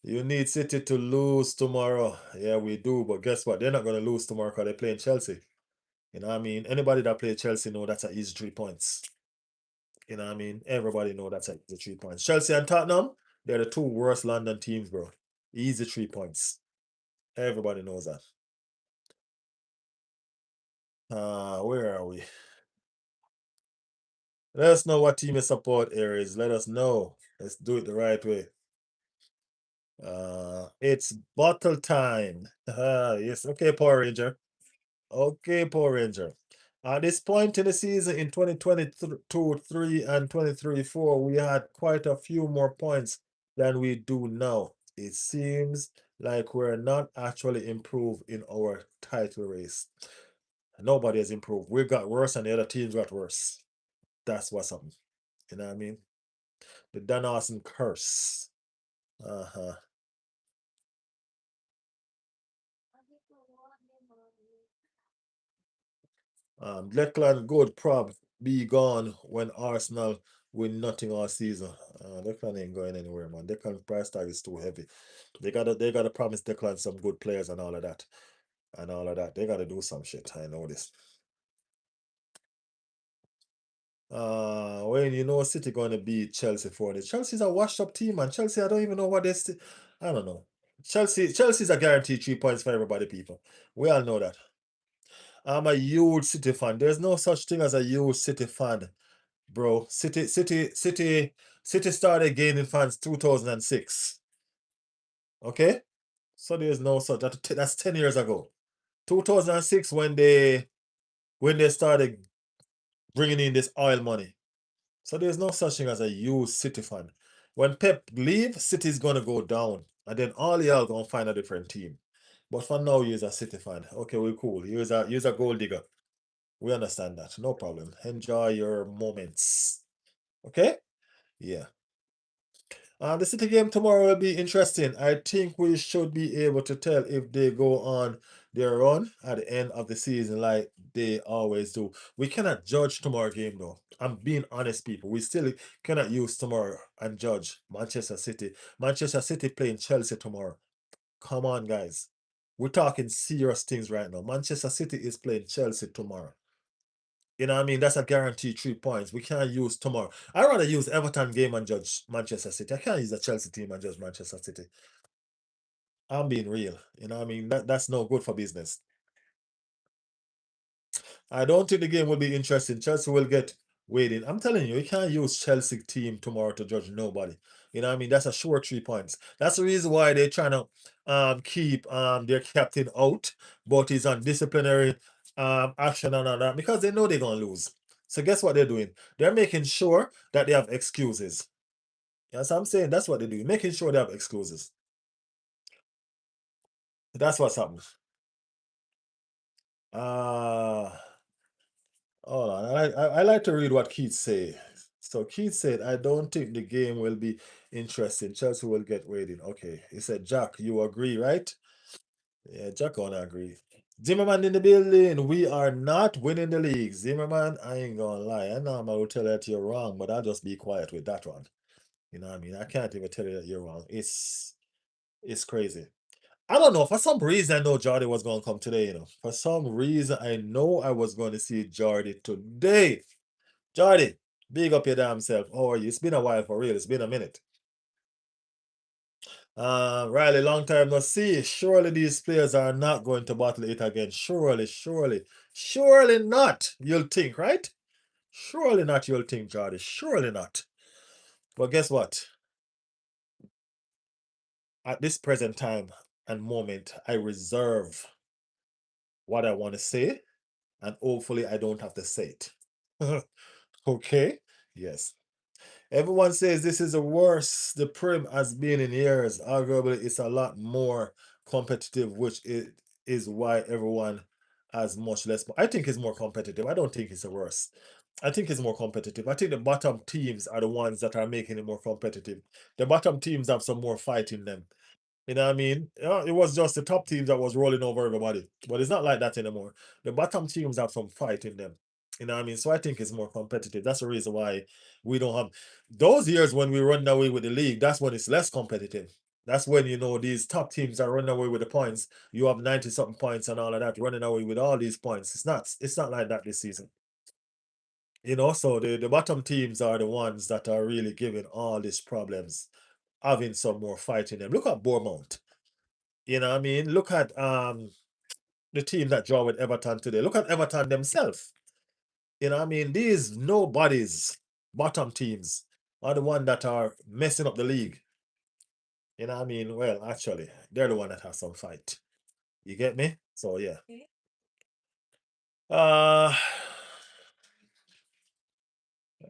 You need City to lose tomorrow. Yeah, we do, but guess what? They're not going to lose tomorrow because they're playing Chelsea. You know what I mean? Anybody that plays Chelsea know that's an easy 3 points. You know what I mean? Everybody know that's an easy 3 points. Chelsea and Tottenham, they're the two worst London teams, bro. Easy 3 points. Everybody knows that. Where are we? Let us know what team you support, Aries. Let us know. Let's do it the right way. It's bottle time. Yes, okay, Power Ranger. Okay, Power Ranger. At this point in the season in 2022-3 and 23-4, we had quite a few more points than we do now. It seems like we're not actually improved in our title race. Nobody has improved. We got worse and the other teams got worse. That's what's happening. You know what I mean? The Dan Austin curse. Uh-huh. Declan good prob be gone when Arsenal win nothing all season. No, Declan ain't going anywhere, man. Declan price tag is too heavy. They gotta promise Declan some good players and all of that. And all of that. They gotta do some shit. I know this. When you know City gonna beat Chelsea for this. Chelsea's a washed up team, man. Chelsea, I don't even know what they I don't know. Chelsea's a guaranteed 3 points for everybody, people. We all know that. I'm a huge City fan. There's no such thing as a huge City fan, bro. City started gaining fans 2006. Okay? So there's no such that's 10 years ago. 2006 when they started bringing in this oil money. So there's no such thing as a huge City fan. When Pep leave, City's gonna go down, and then all y'all gonna find a different team. But for now, you're a City fan. Okay, we're cool. You're a gold digger. We understand that. No problem. Enjoy your moments. Okay? Yeah. The City game tomorrow will be interesting. I think we should be able to tell if they go on their run at the end of the season like they always do. We cannot judge tomorrow game though. I'm being honest, people. We still cannot use tomorrow and judge Manchester City. Manchester City playing Chelsea tomorrow. Come on, guys. We're talking serious things right now. Manchester City is playing Chelsea tomorrow. You know what I mean? That's a guaranteed 3 points. We can't use tomorrow. I'd rather use Everton game and judge Manchester City. I can't use a Chelsea team and judge Manchester City. I'm being real. You know what I mean? That's no good for business. I don't think the game will be interesting. Chelsea will get weighed in. I'm telling you, you can't use Chelsea team tomorrow to judge nobody. You know what I mean? That's a sure 3 points. That's the reason why they're trying to keep their captain out, but he's on disciplinary action and all that because they know they're gonna lose. So guess what they're doing? They're making sure that they have excuses. Yes, I'm saying that's what they do, making sure they have excuses. That's what's happening. Uh Hold on. I like to read what Keith say. So Keith said, I don't think the game will be interesting. Chelsea will get waiting. Okay. He said, Jack, you agree, right? Yeah, Jack gonna agree. Zimmerman in the building. We are not winning the league. Zimmerman, I ain't gonna lie. I know I'm gonna tell you that you're wrong, but I'll just be quiet with that one. You know what I mean? I can't even tell you that you're wrong. It's crazy. I don't know. For some reason, I know Jordy was going to come today, For some reason, I know I was going to see Jordy today. Jordy, big up your damn self. How are you? It's been a while for real. It's been a minute. Riley, long time no see. Surely these players are not going to battle it again. Surely not. You'll think, right? Surely not, you'll think, Jordy. Surely not. But guess what? At this present time and moment, I reserve what I want to say, and hopefully I don't have to say it. Okay? Yes. Everyone says this is the worst the Prim has been in years. Arguably, it's a lot more competitive, which is why everyone has much less. I think it's more competitive. I don't think it's the worst. I think it's more competitive. I think the bottom teams are the ones that are making it more competitive. The bottom teams have some more fight in them. You know what I mean? It was just the top teams that was rolling over everybody. But it's not like that anymore. The bottom teams have some fight in them. You know what I mean? So I think it's more competitive. That's the reason why we don't have those years when we run away with the league, that's when it's less competitive. That's when these top teams are running away with the points. You have 90 something points and all of that, running away with all these points. It's not like that this season. So the bottom teams are the ones that are really giving all these problems, having some more fight in them. Look at Bournemouth. You know what I mean? Look at the team that draw with Everton today. Look at Everton themselves. You know what I mean? These nobodies, bottom teams, are the one that are messing up the league. You know what I mean? Well, actually, they're the one that has some fight. You get me? So yeah. Uh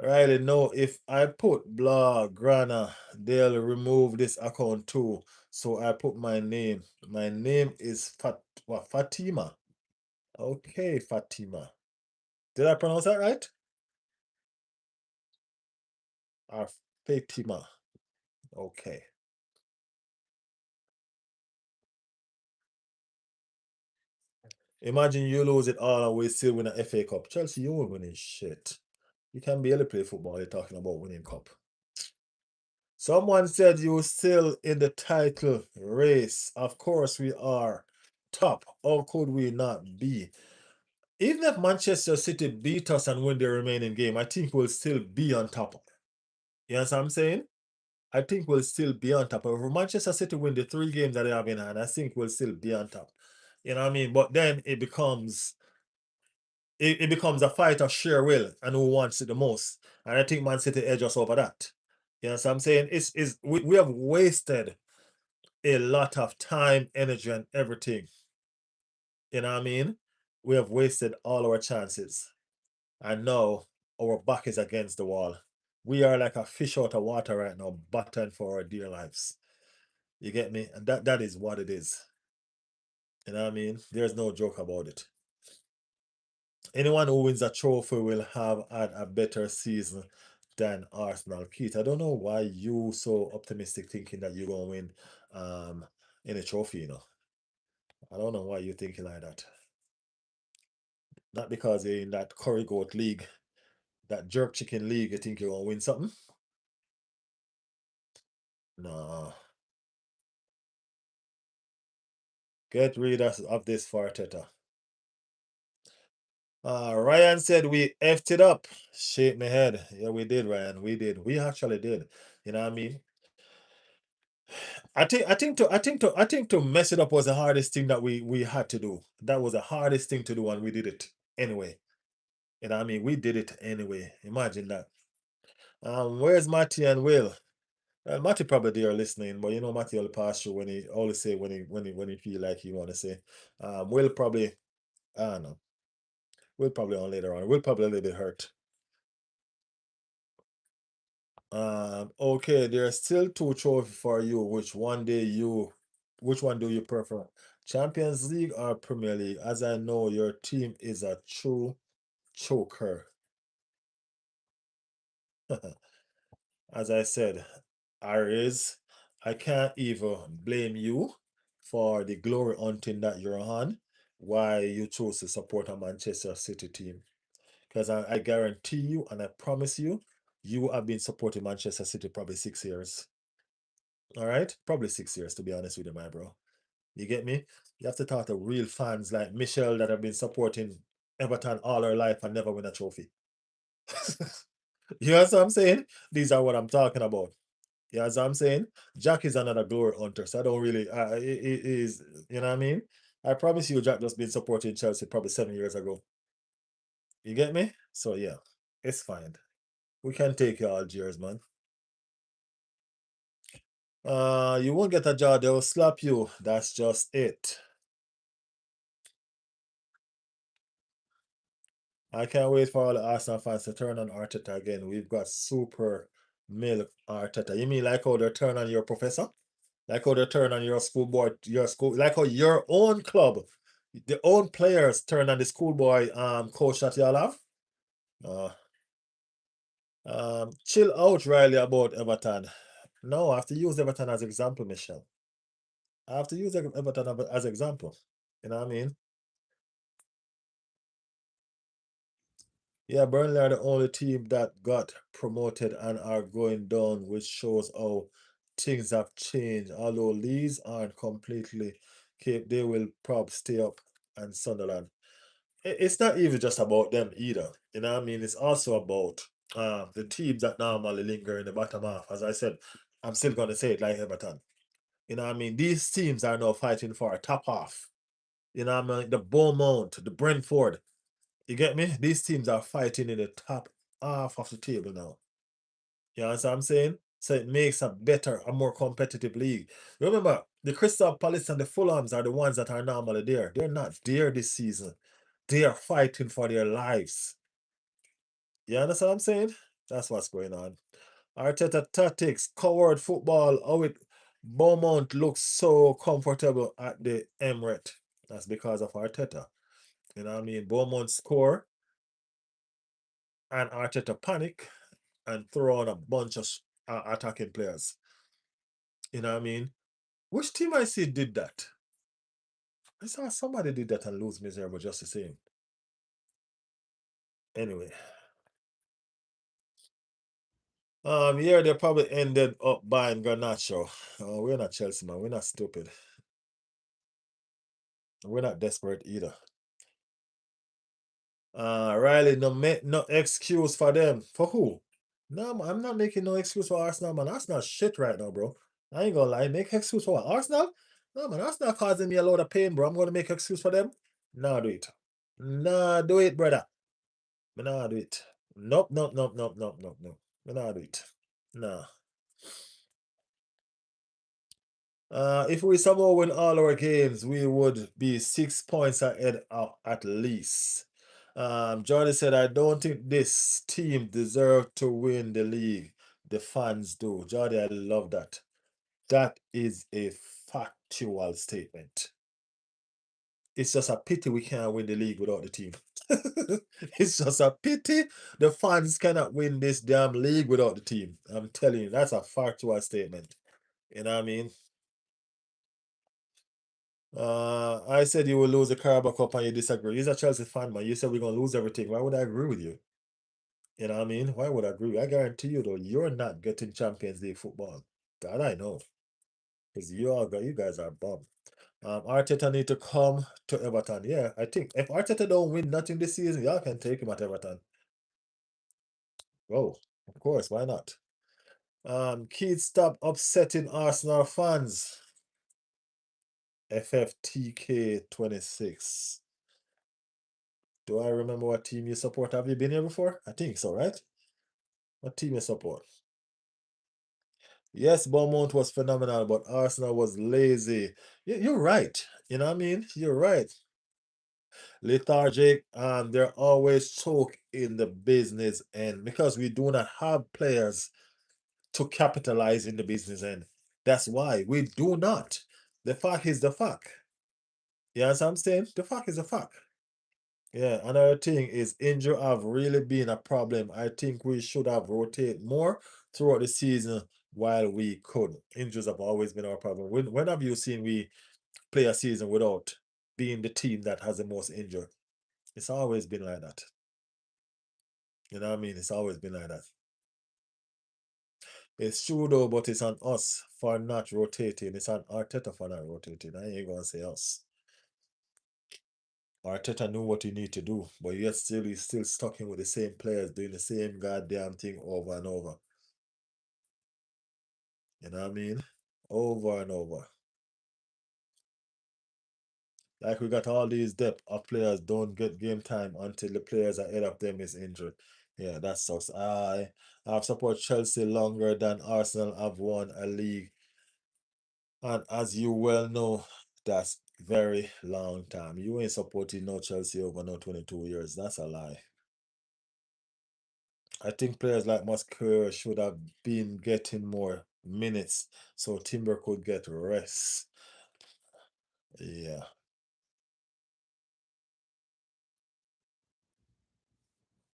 Riley, no, if I put blah grana, they'll remove this account too. So I put my name. My name is Fatima. Okay, Fatima. Did I pronounce that right? Or Fatima. Okay. Imagine you lose it all and we still win an FA Cup. Chelsea, you won't win shit. You can barely play football. You're talking about winning cup. Someone said you still in the title race. Of course we are. Top. How could we not be? Even if Manchester City beat us and win the remaining game, I think we'll still be on top. You know what I'm saying? I think we'll still be on top. If Manchester City win the 3 games that they have in hand, I think we'll still be on top. You know what I mean? But then it becomes a fight of sheer will and who wants it the most. And I think Man City edge us over that. You know what I'm saying? We have wasted a lot of time, energy, and everything. You know what I mean? We have wasted all our chances. And now our back is against the wall. We are like a fish out of water right now, battling for our dear lives. You get me? And that is what it is. You know what I mean? There's no joke about it. Anyone who wins a trophy will have had a better season than Arsenal. Keith, I don't know why you so optimistic thinking that you're gonna win any trophy, you know. I don't know why you're thinking like that. Not because you're in that curry goat league, that jerk chicken league, you think you're gonna win something? No. Get rid of this for Arteta. Ryan said we effed it up. Shake my head. Yeah, we did, Ryan. We did. We actually did. You know what I mean? I think to mess it up was the hardest thing that we had to do. That was the hardest thing to do, and we did it anyway. You know what I mean? We did it anyway. Imagine that. Where's Matty and Will? Matty probably there listening, but you know Matty will pass through when he always say when he feel like he want to say. Will probably I don't know. Will probably on later on. Will probably a little bit hurt. Okay, there's still two trophies for you. Which one do you prefer? Champions League or Premier League? As I know, your team is a true choker. As I said, Aries, I can't even blame you for the glory hunting that you're on. Why you chose to support a Manchester City team? Because I guarantee you and I promise you, you have been supporting Manchester City probably 6 years. All right, probably 6 years to be honest with you, my bro. You get me? You have to talk to real fans like Michelle that have been supporting Everton all her life and never win a trophy. You know what I'm saying? These are what I'm talking about. You know what I'm saying? Jack is another glory hunter, so I don't really. It is, you know what I mean? I promise you, Jack just been supporting Chelsea probably 7 years ago. You get me? So yeah, it's fine. We can take you all years, man. You won't get a job, they'll slap you. That's just it. I can't wait for all the Arsenal fans to turn on Arteta again. We've got super milk Arteta. You mean like how they turn on your professor? Like how they turn on your schoolboy, your school, like how your own club, the own players turn on the schoolboy coach that y'all have? Uh, chill out, Riley, about Everton. No, I have to use Everton as example, Michelle. I have to use Everton as example. You know what I mean? Yeah, Burnley are the only team that got promoted and are going down, which shows how things have changed. Although Leeds aren't completely kept, they will probably stay up and Sunderland. It's not even just about them either. You know what I mean? It's also about the teams that normally linger in the bottom half. As I said, I'm still gonna say it like Everton. You know what I mean? These teams are now fighting for a top half. You know what I mean? The Bournemouth, the Brentford. You get me? These teams are fighting in the top half of the table now. You know what I'm saying? So it makes a better, a more competitive league. Remember, the Crystal Palace and the Fulhams are the ones that are normally there. They're not there this season. They are fighting for their lives. You understand what I'm saying? That's what's going on. Arteta tactics, coward football. Oh, it Beaumont looks so comfortable at the Emirates. That's because of Arteta. You know what I mean? Beaumont score and Arteta panic and throw on a bunch of attacking players. You know what I mean? Which team I see did that? I saw somebody did that and lose miserable just the same. Anyway, Yeah, they probably ended up buying Garnacho. We're not Chelsea, man. We're not stupid. We're not desperate either. Riley, no excuse for them. For who? No, man, I'm not making no excuse for Arsenal, man. Arsenal shit right now, bro. I ain't gonna lie. Make excuse for what? Arsenal? No, man, Arsenal causing me a lot of pain, bro. I'm gonna make excuse for them. Nah, do it. Nah, do it, brother. Nah, do it. Nope, nope, nope, nope, nope, nope, nope. Nah, do it. Nah. If we somehow win all our games, we would be 6 points ahead at least. Jordan said, I don't think this team deserve to win the league. The fans do. Jordan, I love that. That is a factual statement. It's just a pity we can't win the league without the team. It's just a pity the fans cannot win this damn league without the team. I'm telling you, that's a factual statement. You know what I mean? I said you will lose the Carabao Cup and you disagree. You're a Chelsea fan, man. You said we're gonna lose everything. Why would I agree with you? You know what I mean? Why would I agree? I guarantee you though, you're not getting Champions League football. That I know. Because you guys are bum. Arteta need to come to Everton. Yeah, I think if Arteta don't win nothing this season, y'all can take him at Everton. Oh, of course, why not? Keith, stop upsetting Arsenal fans. FFTK26. Do I remember what team you support? Have you been here before? I think so, right? What team you support? Yes, Bournemouth was phenomenal, but Arsenal was lazy. You're right. You know what I mean? You're right. Lethargic, and they're always choke in the business end because we do not have players to capitalize in the business end. That's why we do not. The fact is the fact. You understand what I'm saying? The fact is the fact. Yeah, another thing is injury have really been a problem. I think we should have rotated more throughout the season while we could. Injuries have always been our problem. When have you seen we play a season without being the team that has the most injured? It's always been like that. You know what I mean? It's always been like that. It's true though, but it's on us for not rotating. It's on Arteta for not rotating. I ain't gonna say us. Arteta knew what he need to do, but yet still he's still stuck in with the same players doing the same goddamn thing over and over. You know what I mean? Over and over. Like we got all these depth of players don't get game time until the players ahead of them is injured. Yeah, that sucks. I've supported Chelsea longer than Arsenal have won a league. And as you well know, that's very long time. You ain't supporting no Chelsea over no 22 years. That's a lie. I think players like Musquera should have been getting more minutes so Timber could get rest. Yeah.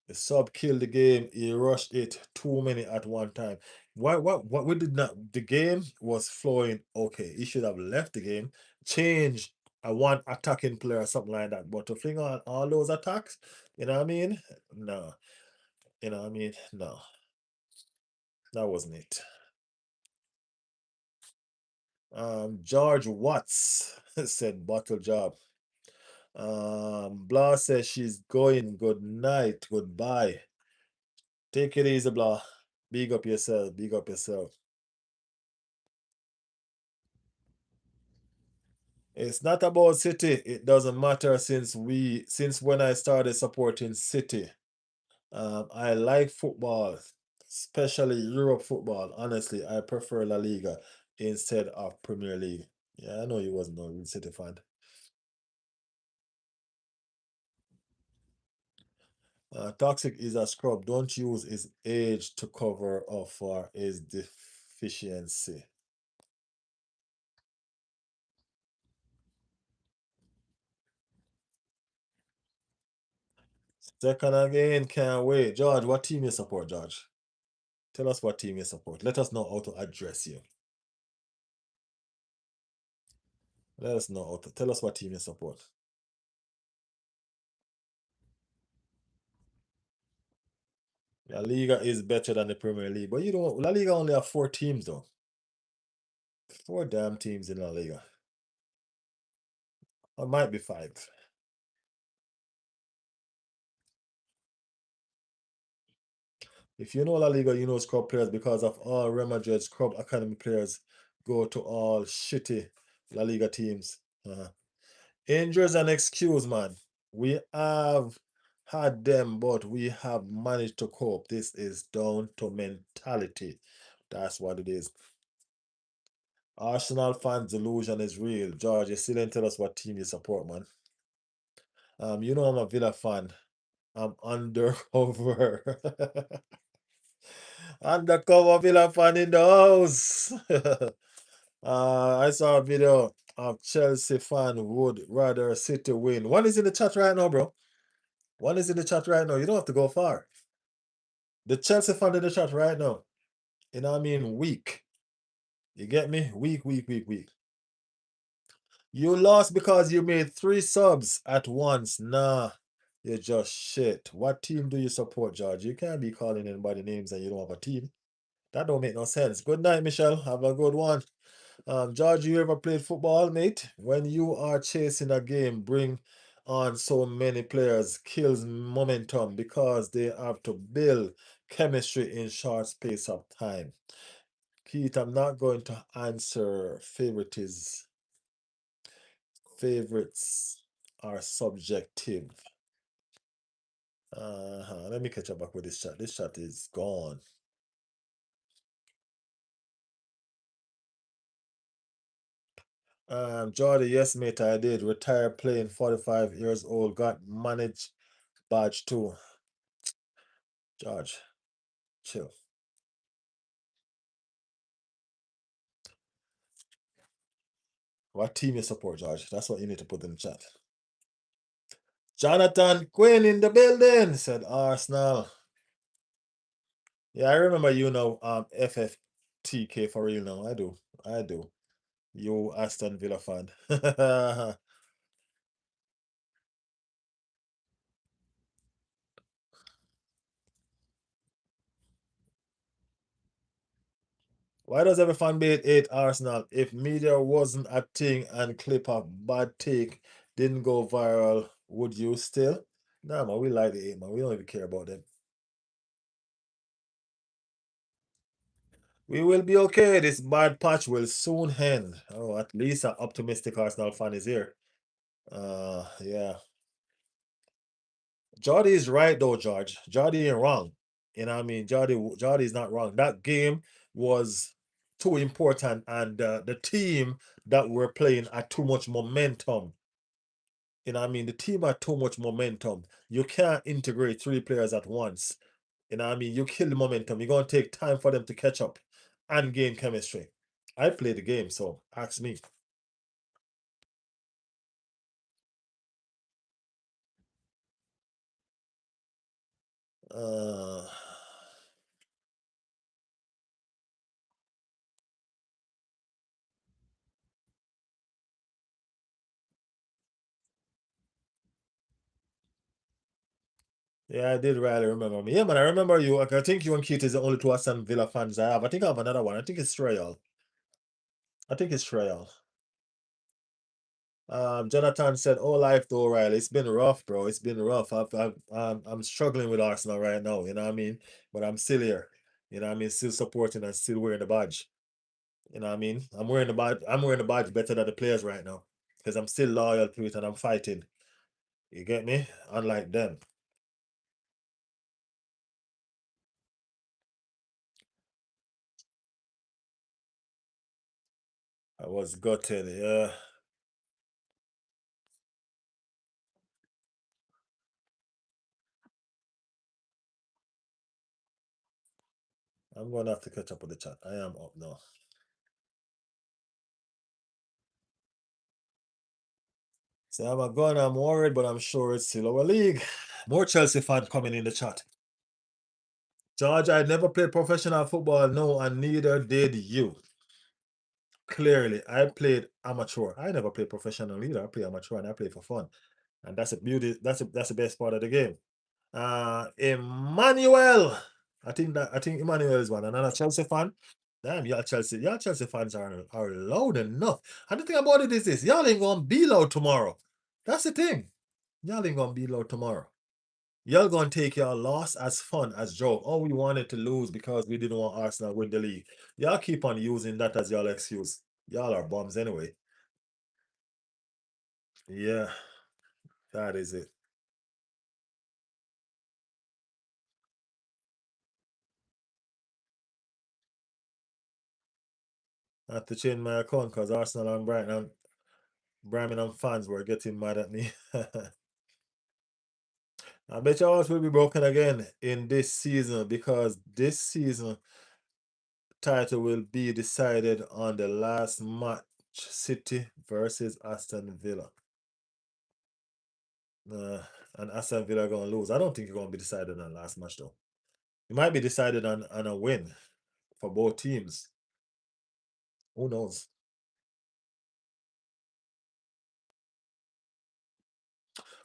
The sub killed the game. He rushed it too many at one time. What we did not the game was flowing okay. He should have left the game, change a one attacking player or something like that. But to fling on all those attacks, you know what I mean? No. You know what I mean? No. That wasn't it. George Watts said bottle job. Blah says she's going. Good night. Goodbye. Take it easy, Blah. Big up yourself. Big up yourself. It's not about City. It doesn't matter since when I started supporting City. I like football, especially Europe football. Honestly, I prefer La Liga instead of Premier League. Yeah, I know you wasn't a real City fan. Toxic is a scrub. Don't use his age to cover up for his deficiency. Second again, can't wait. George, what team you support, George? Tell us what team you support. Let us know how to address you. Let us know how to tell us what team you support. La Liga is better than the Premier League, but you don't. La Liga only have 4 teams though. 4 damn teams in La Liga. Or might be 5. If you know La Liga, you know scrub players because of all Real Madrid scrub academy players go to all shitty La Liga teams. Injuries and excuse, man. We have had them, but we have managed to cope. This is down to mentality. That's what it is. Arsenal fans' delusion is real. George, you still didn't tell us what team you support, man. You know I'm a Villa fan. I'm undercover. Undercover Villa fan in the house. I saw a video of Chelsea fan would rather City win. One is in the chat right now, bro. One is in the chat right now. You don't have to go far. The Chelsea fan in the chat right now. You know what I mean? Weak. You get me? Weak, weak, weak, weak. You lost because you made 3 subs at once. Nah, you're just shit. What team do you support, George? You can't be calling anybody names and you don't have a team. That don't make no sense. Good night, Michelle. Have a good one. George, you ever played football, mate? When you are chasing a game, bring on so many players, kills momentum because they have to build chemistry in short space of time. Keith, I'm not going to answer favorites. Favorites are subjective. Let me catch up back with this chat. This chat is gone. Jordy, yes, mate, I did. Retired playing 45 years old. Got managed badge too. George, chill. What team you support, George? That's what you need to put in the chat. Jonathan Quinn in the building, said Arsenal. Yeah, I remember you know FFTK for real now. I do. I do. You Aston Villa fan. Why does every fan base hate Arsenal? If media wasn't a thing and clip of bad take didn't go viral, would you still? Nah, man, we like the 8, man. We don't even care about them. We will be okay. This bad patch will soon end. Oh, at least an optimistic Arsenal fan is here. Yeah. Jordy is right though, George. Jordy ain't wrong. You know what I mean? Jordy is not wrong. That game was too important, and the team that we're playing had too much momentum. You know what I mean? The team had too much momentum. You can't integrate 3 players at once. You know what I mean? You kill the momentum. You're going to take time for them to catch up and gain chemistry. I played the game, so ask me. Uh, yeah, I did really remember me. Yeah, man, I remember you. Like, I think you and Keith is the only 2 Aston Villa fans I have. I think I have another one. I think it's Royal. I think it's Royal. Jonathan said, "Oh, life though, Riley. It's been rough, bro. It's been rough. I'm struggling with Arsenal right now. You know what I mean? But I'm still here. You know what I mean? Still supporting and still wearing the badge. You know what I mean? I'm wearing the badge. I'm wearing the badge better than the players right now because I'm still loyal to it and I'm fighting. You get me? Unlike them. I was gutted. Yeah, I'm gonna have to catch up with the chat. I am up now. So I'm going. I'm worried, but I'm sure it's still our league. More Chelsea fans coming in the chat. George, I never played professional football, no, and neither did you. Clearly, I played amateur. I never played professional either. I play amateur and I play for fun. And that's the beauty, that's the best part of the game. Emmanuel. I think Emmanuel is one. Another Chelsea fan. Damn, y'all Chelsea fans are loud enough. And the thing about it is this, y'all ain't gonna be loud tomorrow. That's the thing. Y'all ain't gonna be loud tomorrow. Y'all gonna take your loss as fun, as joke. Oh, we wanted to lose because we didn't want Arsenal win the league. Y'all keep on using that as y'all excuse. Y'all are bums anyway. Yeah, that is it. I have to change my account because Arsenal and Birmingham fans were getting mad at me. I bet your heart will be broken again in this season because this season title will be decided on the last match, City versus Aston Villa. Uh, and Aston Villa are going to lose. I don't think it's going to be decided on the last match though. It might be decided on a win for both teams. Who knows?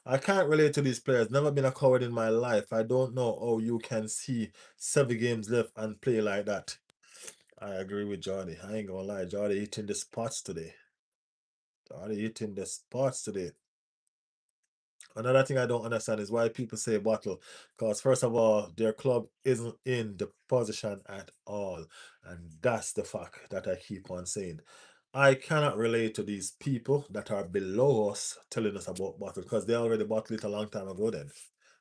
I can't relate to these players. Never been a coward in my life. I don't know how you can see 7 games left and play like that. I agree with Jordy. I ain't gonna lie. Jordy hitting the spots today. Jordy hitting the spots today. Another thing I don't understand is why people say bottle. Because first of all, their club isn't in the position at all. And that's the fact that I keep on saying. I cannot relate to these people that are below us telling us about bottle because they already bottled it a long time ago then.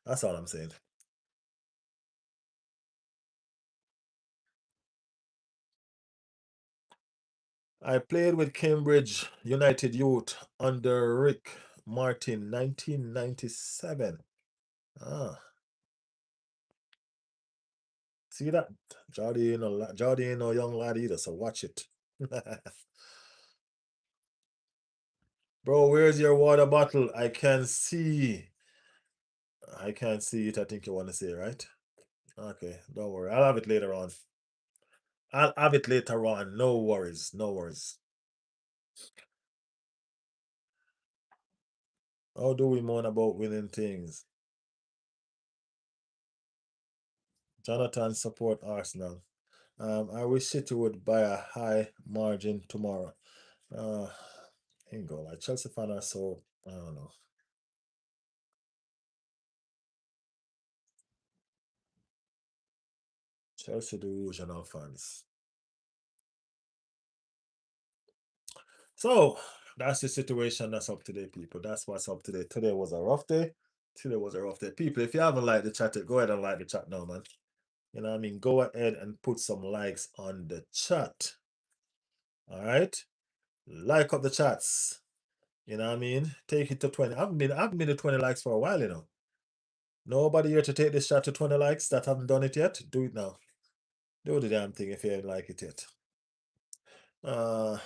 That's all I'm saying. I played with Cambridge United Youth under Rick Martin, 1997. Ah, see that? Jody ain't no young lad either, so watch it. Bro, where's your water bottle? I can see. I can see it. I think you want to say, right? Okay, don't worry. I'll have it later on. I'll have it later on. No worries. No worries. How do we moan about winning things? Jonathan support Arsenal. I wish City would buy a high margin tomorrow. Uh, ain't go like Chelsea fan are so I don't know. Chelsea delusional fans. So that's the situation that's up today, people. That's what's up today. Today was a rough day. Today was a rough day. People, if you haven't liked the chat, go ahead and like the chat now, man. You know what I mean? Go ahead and put some likes on the chat. All right. Like up the chats. You know what I mean? Take it to 20. I haven't been to 20 likes for a while, you know. Nobody here to take this chat to 20 likes that haven't done it yet. Do it now. Do the damn thing if you ain't like it yet. Uh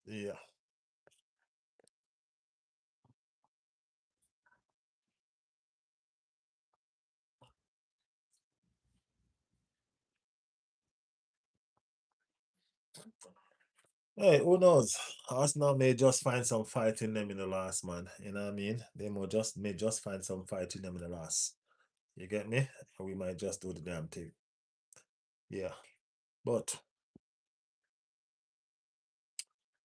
yeah. Hey, who knows? Arsenal may just find some fight in them in the last, man. You know what I mean? They may just find some fight in them in the last. You get me? And we might just do the damn thing. Yeah. But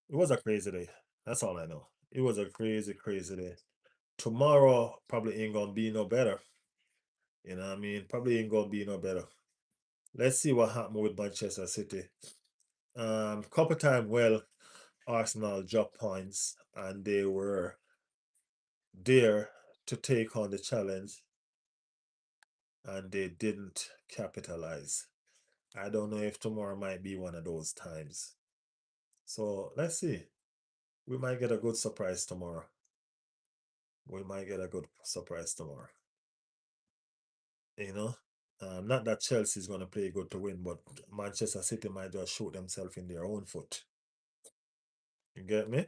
it was a crazy day. That's all I know. It was a crazy, crazy day. Tomorrow probably ain't gonna be no better. You know what I mean? Probably ain't gonna be no better. Let's see what happened with Manchester City. Couple time well, Arsenal dropped points and they were there to take on the challenge and they didn't capitalize. I don't know if tomorrow might be one of those times. So let's see. We might get a good surprise tomorrow. We might get a good surprise tomorrow. You know? Not that Chelsea is going to play good to win, but Manchester City might just shoot themselves in their own foot. You get me?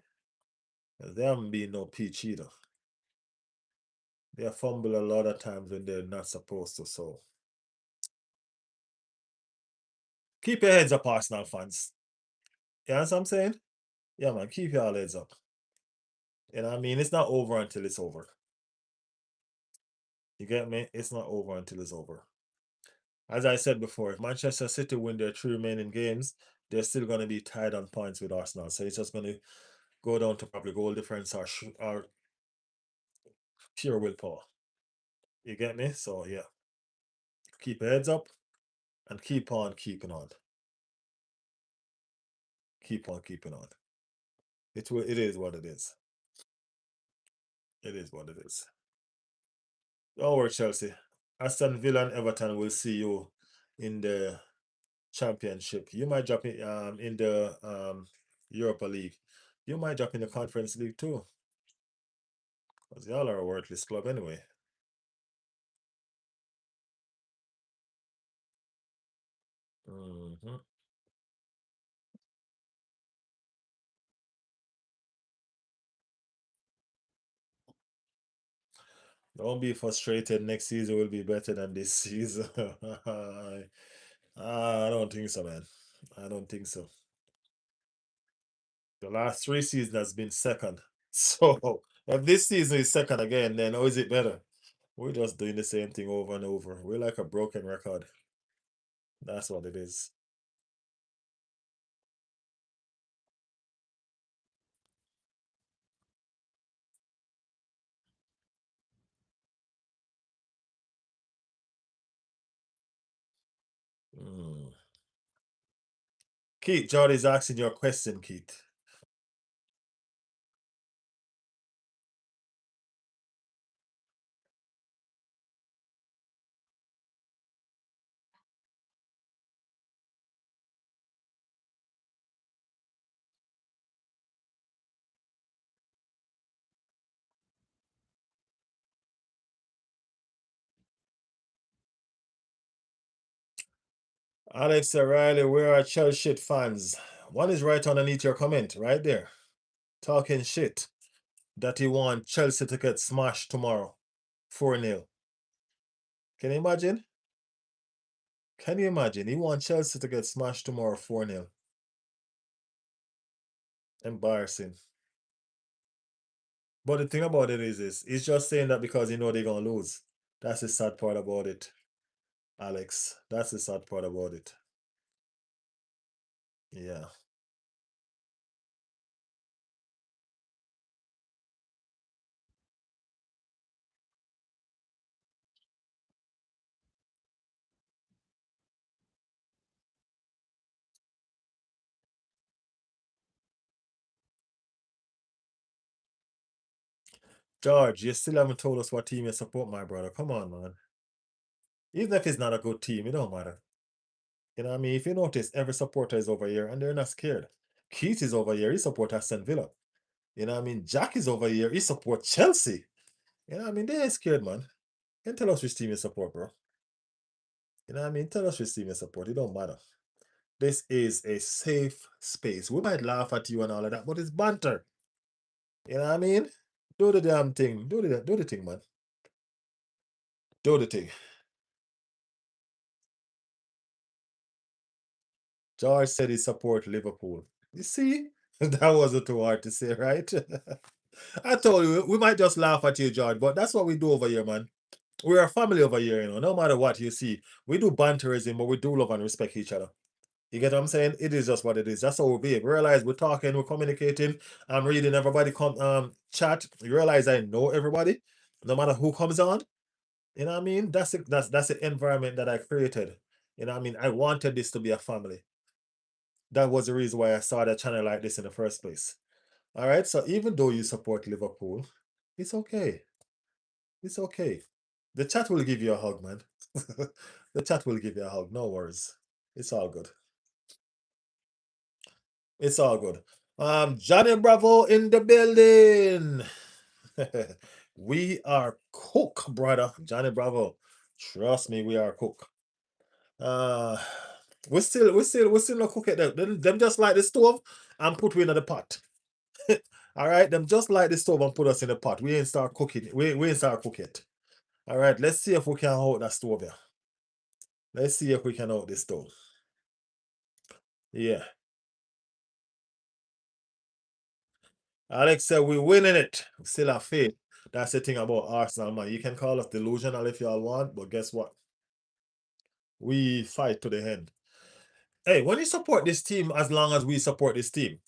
'Cause they haven't been no peach either. They fumble a lot of times when they're not supposed to. So keep your heads up, Arsenal fans. You know what I'm saying? Yeah, man, keep your heads up. You know what I mean? It's not over until it's over. You get me? It's not over until it's over. As I said before, if Manchester City win their three remaining games, they're still going to be tied on points with Arsenal. So it's just going to go down to probably goal difference or pure willpower. You get me? So yeah, keep your heads up and keep on keeping on. Keep on keeping on. It is what it is. It is what it is. Don't worry, Chelsea. Aston Villa and Everton will see you in the championship. You might drop in the Europa League. You might drop in the Conference League too. Because y'all are a worthless club anyway. Mhm. Don't be frustrated. Next season will be better than this season. I don't think so, man. I don't think so. The last three seasons has been second. So if this season is second again, then how is it better? We're just doing the same thing over and over. We're like a broken record. That's what it is. Mm. Keith, Jordy's asking your question, Keith. Alex O'Reilly, where are Chelsea fans? One is right underneath your comment, right there. Talking shit that he want Chelsea to get smashed tomorrow. 4-0. Can you imagine? Can you imagine? He want Chelsea to get smashed tomorrow 4-0. Embarrassing. But the thing about it is this, he's just saying that because he know they're gonna lose. That's the sad part about it, Alex. That's the sad part about it. Yeah. George, you still haven't told us what team you support, my brother. Come on, man. Even if it's not a good team, it don't matter. You know what I mean? If you notice, every supporter is over here and they're not scared. Keith is over here, he supports Aston Villa. You know what I mean? Jack is over here, he supports Chelsea. You know what I mean? They ain't scared, man. You can tell us which team you support, bro. You know what I mean? Tell us which team you support. It don't matter. This is a safe space. We might laugh at you and all of that, but it's banter. You know what I mean? Do the damn thing. Do the thing, man. Do the thing. George said he support Liverpool. You see? That wasn't too hard to say, right? I told you, we might just laugh at you, George, but that's what we do over here, man. We're a family over here, you know. No matter what you see, we do banterism, but we do love and respect each other. You get what I'm saying? It is just what it is. That's how we behave. We realize we're talking, we're communicating. I'm reading everybody chat. You realize I know everybody, no matter who comes on. You know what I mean? That's the environment that I created. You know what I mean? I wanted this to be a family. That was the reason why I started a channel like this in the first place. All right. So even though you support Liverpool, it's okay. It's okay. The chat will give you a hug, man. The chat will give you a hug. No worries. It's all good. It's all good. Johnny Bravo in the building. We are cook, brother. Johnny Bravo. Trust me, we are cook. Uh we still not cook it. Them just like the stove and put we in the pot. All right, them just like the stove and put us in the pot. We ain't start cooking. We ain't start cook it. All right, let's see if we can hold that stove here. Let's see if we can hold this stove. Yeah. Alex said we winning it. We still have faith. That's the thing about Arsenal, man. You can call us delusional if you all want, but guess what? We fight to the end. Hey, when you support this team, as long as we support this team,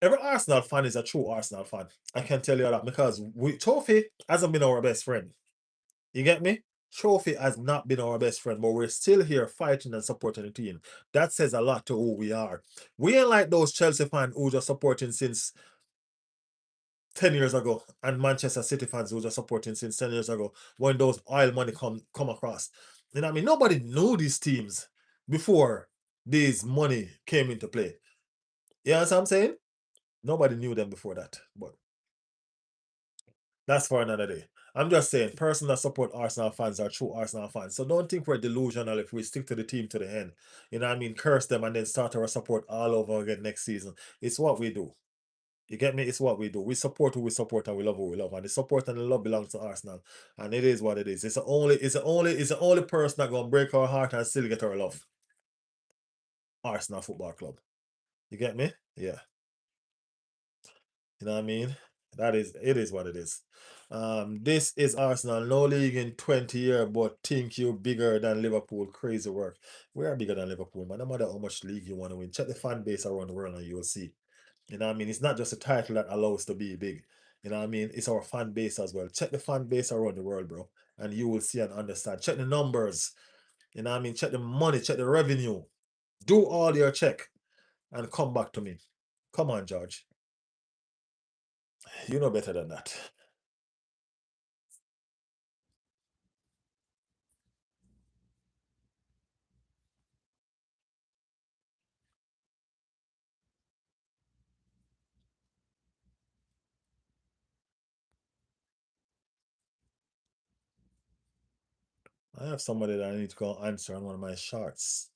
every Arsenal fan is a true Arsenal fan. I can tell you that because Trophy hasn't been our best friend. You get me? Trophy has not been our best friend, but we're still here fighting and supporting the team. That says a lot to who we are. We ain't like those Chelsea fans who just supporting since 10 years ago, and Manchester City fans who just supporting since 10 years ago when those oil money come across. You know what I mean? Nobody knew these teams before these money came into play. You know what I'm saying? Nobody knew them before that. But that's for another day. I'm just saying, persons that support Arsenal fans are true Arsenal fans. So don't think we're delusional if we stick to the team to the end. You know what I mean? Curse them and then start our support all over again next season. It's what we do. You get me? It's what we do. We support who we support and we love who we love. And the support and the love belongs to Arsenal. And it is what it is. It's the only person that gonna break our heart and still get our love. Arsenal Football Club. You get me? Yeah. You know what I mean? It is what it is. This is Arsenal, no league in 20 years, but think you bigger than Liverpool. Crazy work. We are bigger than Liverpool, man. No matter how much league you want to win, check the fan base around the world and you'll see. You know what I mean? It's not just a title that allows us to be big. You know what I mean? It's our fan base as well. Check the fan base around the world, bro, and you will see and understand. Check the numbers. You know what I mean? Check the money, check the revenue. Do all your check and come back to me. Come on, George. You know better than that. I have somebody that I need to go answer on one of my shorts.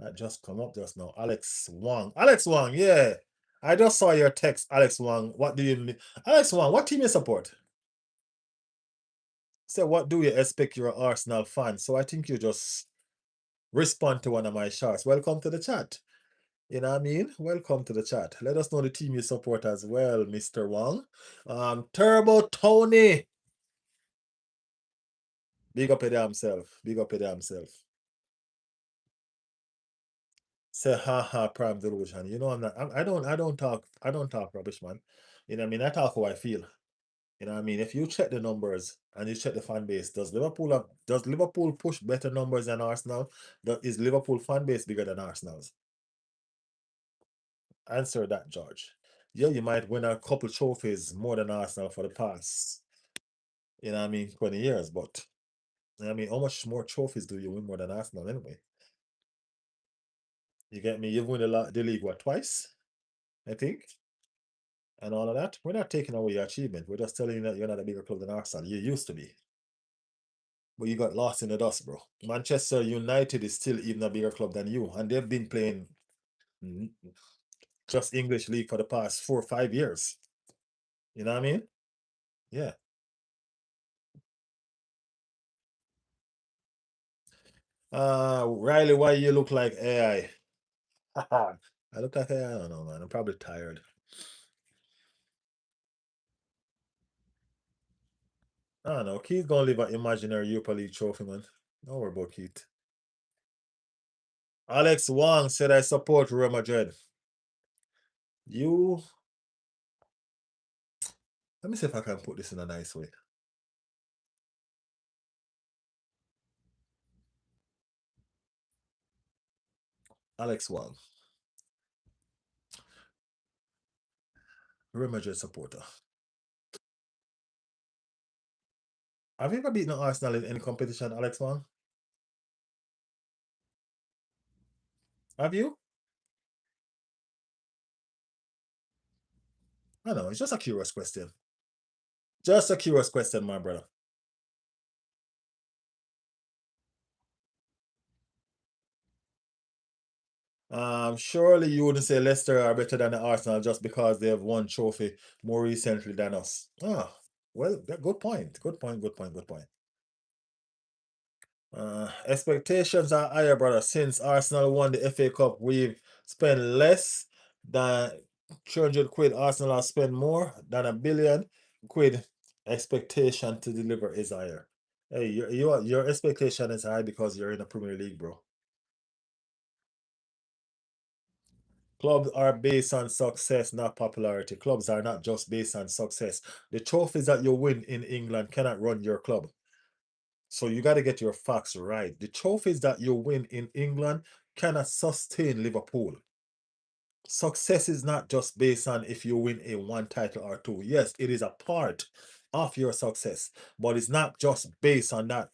That just come up just now. Alex Wang. Alex Wang, yeah. I just saw your text, Alex Wang. What do you mean? Alex Wang, what team you support? Say, what do you expect? You're an Arsenal fan. So I think you just respond to one of my shorts. Welcome to the chat. You know what I mean? Welcome to the chat. Let us know the team you support as well, Mr. Wang. Turbo Tony. Big up at himself. Big up at himself. Say haha prime delusion. You know I'm not I don't talk rubbish, man. You know what I mean? I talk how I feel. You know what I mean? If you check the numbers and you check the fan base, does Liverpool push better numbers than Arsenal? Is Liverpool fan base bigger than Arsenal's? Answer that, George. Yeah, you might win a couple trophies more than Arsenal for the past, 20 years, but how much more trophies do you win more than Arsenal anyway? You get me? You've won the league what, twice, I think, and all of that. We're not taking away your achievement. We're just telling you that you're not a bigger club than Arsenal. You used to be, but you got lost in the dust, bro. Manchester United is still even a bigger club than you, and they've been playing mm, just English league for the past 4 or 5 years. You know what I mean? Yeah. Riley, why you look like AI? I look like AI. I don't know, man. I'm probably tired. I don't know. Keith gonna leave an imaginary Europa League trophy, man. Don't worry about Keith. Alex Wang said I support Real Madrid. You Let me see if I can put this in a nice way. Alex Wang, Real Madrid supporter. Have you ever beaten Arsenal in any competition, Alex Wang? Have you? I know, it's just a curious question. Just a curious question, my brother. Surely you wouldn't say Leicester are better than the Arsenal just because they have won trophy more recently than us. Ah, well, good point. Good point. Good point. Good point. Expectations are higher, brother. Since Arsenal won the FA Cup, we've spent less than 300 quid. Arsenal has spent more than a billion quid Expectation to deliver is higher. Hey, your expectation is high because you're in a Premier League, bro. Clubs are based on success, not popularity. Clubs are not just based on success. The trophies that you win in England cannot run your club. So you got to get your facts right. The trophies that you win in England cannot sustain Liverpool. Success is not just based on if you win a one title or two. Yes, it is a part of your success, but it's not just based on that.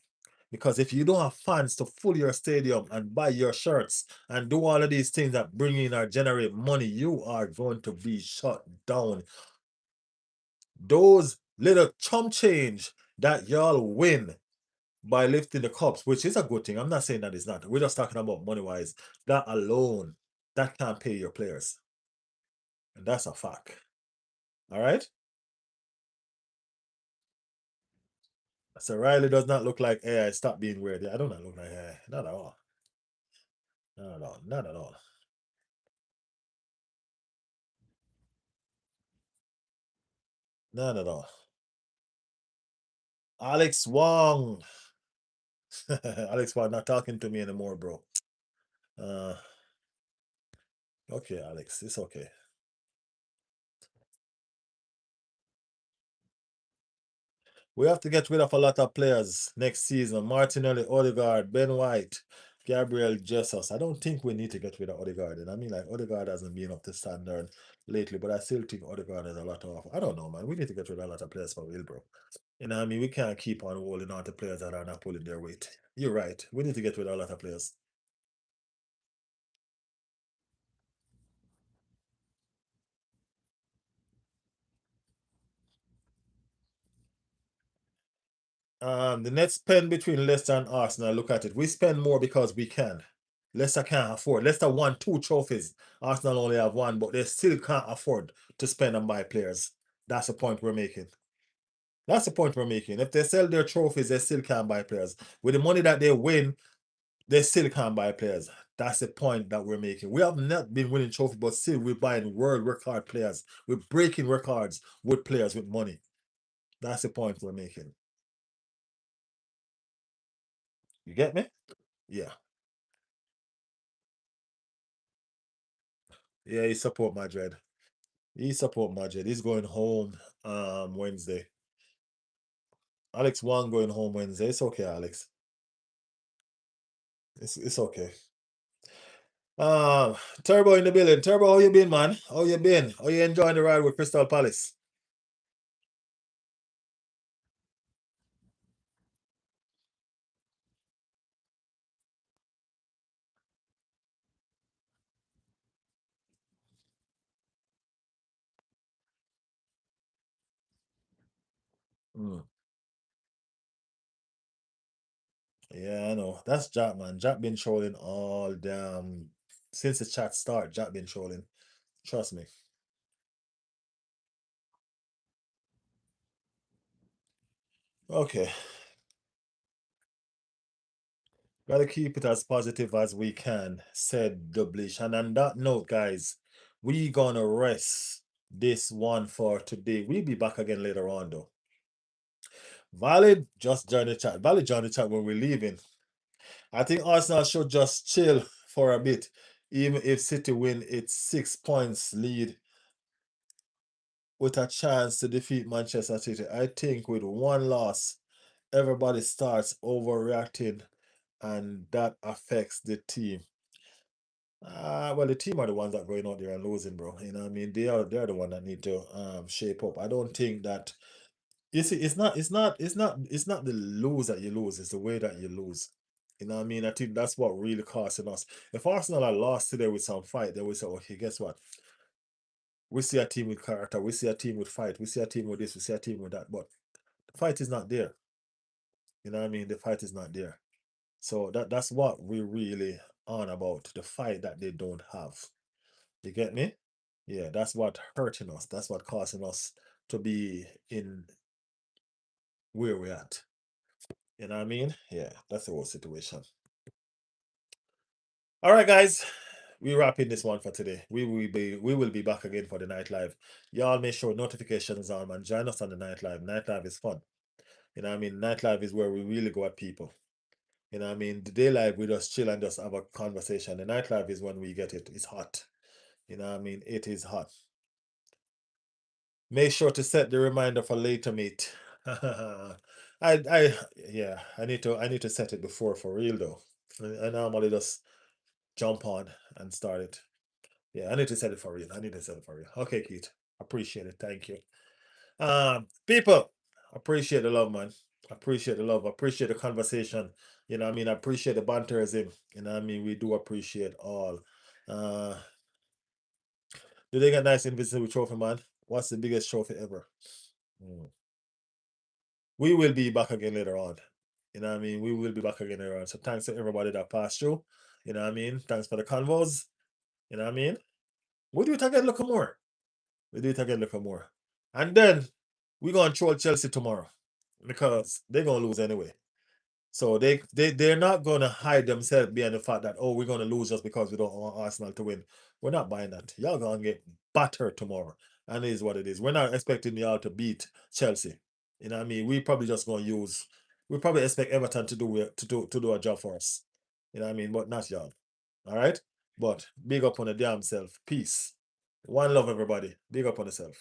Because if you don't have fans to fill your stadium and buy your shirts and do all of these things that bring in or generate money, you are going to be shut down. Those little chump change that y'all win by lifting the cups, which is a good thing. I'm not saying that it's not. We're just talking about money wise. That alone, that can't pay your players. And that's a fact. All right. So Riley does not look like AI. Stop being weird. Yeah, I do not look like AI. Not at all. Not at all. Not at all. Not at all. Alex Wong. Alex Wong not talking to me anymore, bro. Uh, okay, Alex. It's okay. We have to get rid of a lot of players next season. Martinelli, Odegaard, Ben White, Gabriel Jesus. I don't think we need to get rid of Odegaard. And I mean, like, Odegaard hasn't been up to standard lately, but I still think Odegaard has a lot of. I don't know, man. We need to get rid of a lot of players for real, bro. You know what I mean? We can't keep on holding on to players that are not pulling their weight. You're right. We need to get rid of a lot of players. The net spend between Leicester and Arsenal, look at it. We spend more because we can. Leicester can't afford. Leicester won two trophies. Arsenal only have one, but they still can't afford to spend and buy players. That's the point we're making. That's the point we're making. If they sell their trophies, they still can't buy players. With the money that they win, they still can't buy players. That's the point that we're making. We have not been winning trophies, but still we're buying world record players. We're breaking records with players with money. That's the point we're making. You get me? Yeah. Yeah, he support Madrid. He support Madrid. He's going home Wednesday. Alex Wang going home Wednesday. It's okay, Alex. It's okay. Um, Turbo in the building. Turbo, how you been, man? How you been? How you enjoying the ride with Crystal Palace? Mm. Yeah, I know. That's Jack, man. Jack been trolling all damn since the chat start. Jack been trolling. Trust me. Okay. Gotta keep it as positive as we can, said Dublish. And on that note, guys, we gonna rest this one for today. We'll be back again later on, though. Valid, just join the chat. Valid, join the chat when we're leaving. I think Arsenal should just chill for a bit, even if City win its 6 points lead with a chance to defeat Manchester City. I think with one loss, everybody starts overreacting, and that affects the team. Well, the team are the ones that going out there and losing, bro. You know what I mean? They're the one that need to shape up. I don't think that you see it's not the lose that you lose, it's the way that you lose. You know what I mean? I think that's what really costing us. If Arsenal had lost today with some fight, they would say, okay, guess what? We see a team with character, we see a team with fight, we see a team with this, we see a team with that. But the fight is not there. You know what I mean? The fight is not there. So that's what we really on about. The fight that they don't have. You get me? Yeah, that's what hurting us. That's what causing us to be in where we're at. You know what I mean? Yeah, that's the whole situation. All right, guys. we wrapping this one for today. We will be back again for the night live. Y'all make sure notifications on, man. Join us on the night live. Night live is fun. You know what I mean? Night live is where we really go at people. You know what I mean? The day live we just chill and just have a conversation. The night live is when we get it. It's hot. You know what I mean? It is hot. Make sure to set the reminder for later, mate. Yeah, I need to set it before for real though. I normally just jump on and start it. Yeah, I need to set it for real. I need to set it for real. Okay, Keith. Appreciate it. Thank you. People, appreciate the love, man. Appreciate the love. Appreciate the conversation. You know what I mean? I appreciate the banterism. You know what I mean? We do appreciate all. Uh, do they get nice invisible trophy, man? What's the biggest trophy ever? Hmm. We will be back again later on. You know what I mean? We will be back again later on. So thanks to everybody that passed through. You know what I mean? Thanks for the convos. You know what I mean? We'll do it again, look more. We do it again, look more. And then we're gonna troll Chelsea tomorrow because they're gonna lose anyway. So they're not gonna hide themselves behind the fact that, oh, we're gonna lose just because we don't want Arsenal to win. We're not buying that. Y'all gonna get battered tomorrow. And it is what it is. We're not expecting y'all to beat Chelsea. You know what I mean? We probably expect Everton to do a job for us. You know what I mean? But not y'all. All right? But big up on the damn self. Peace. One love, everybody. Big up on yourself.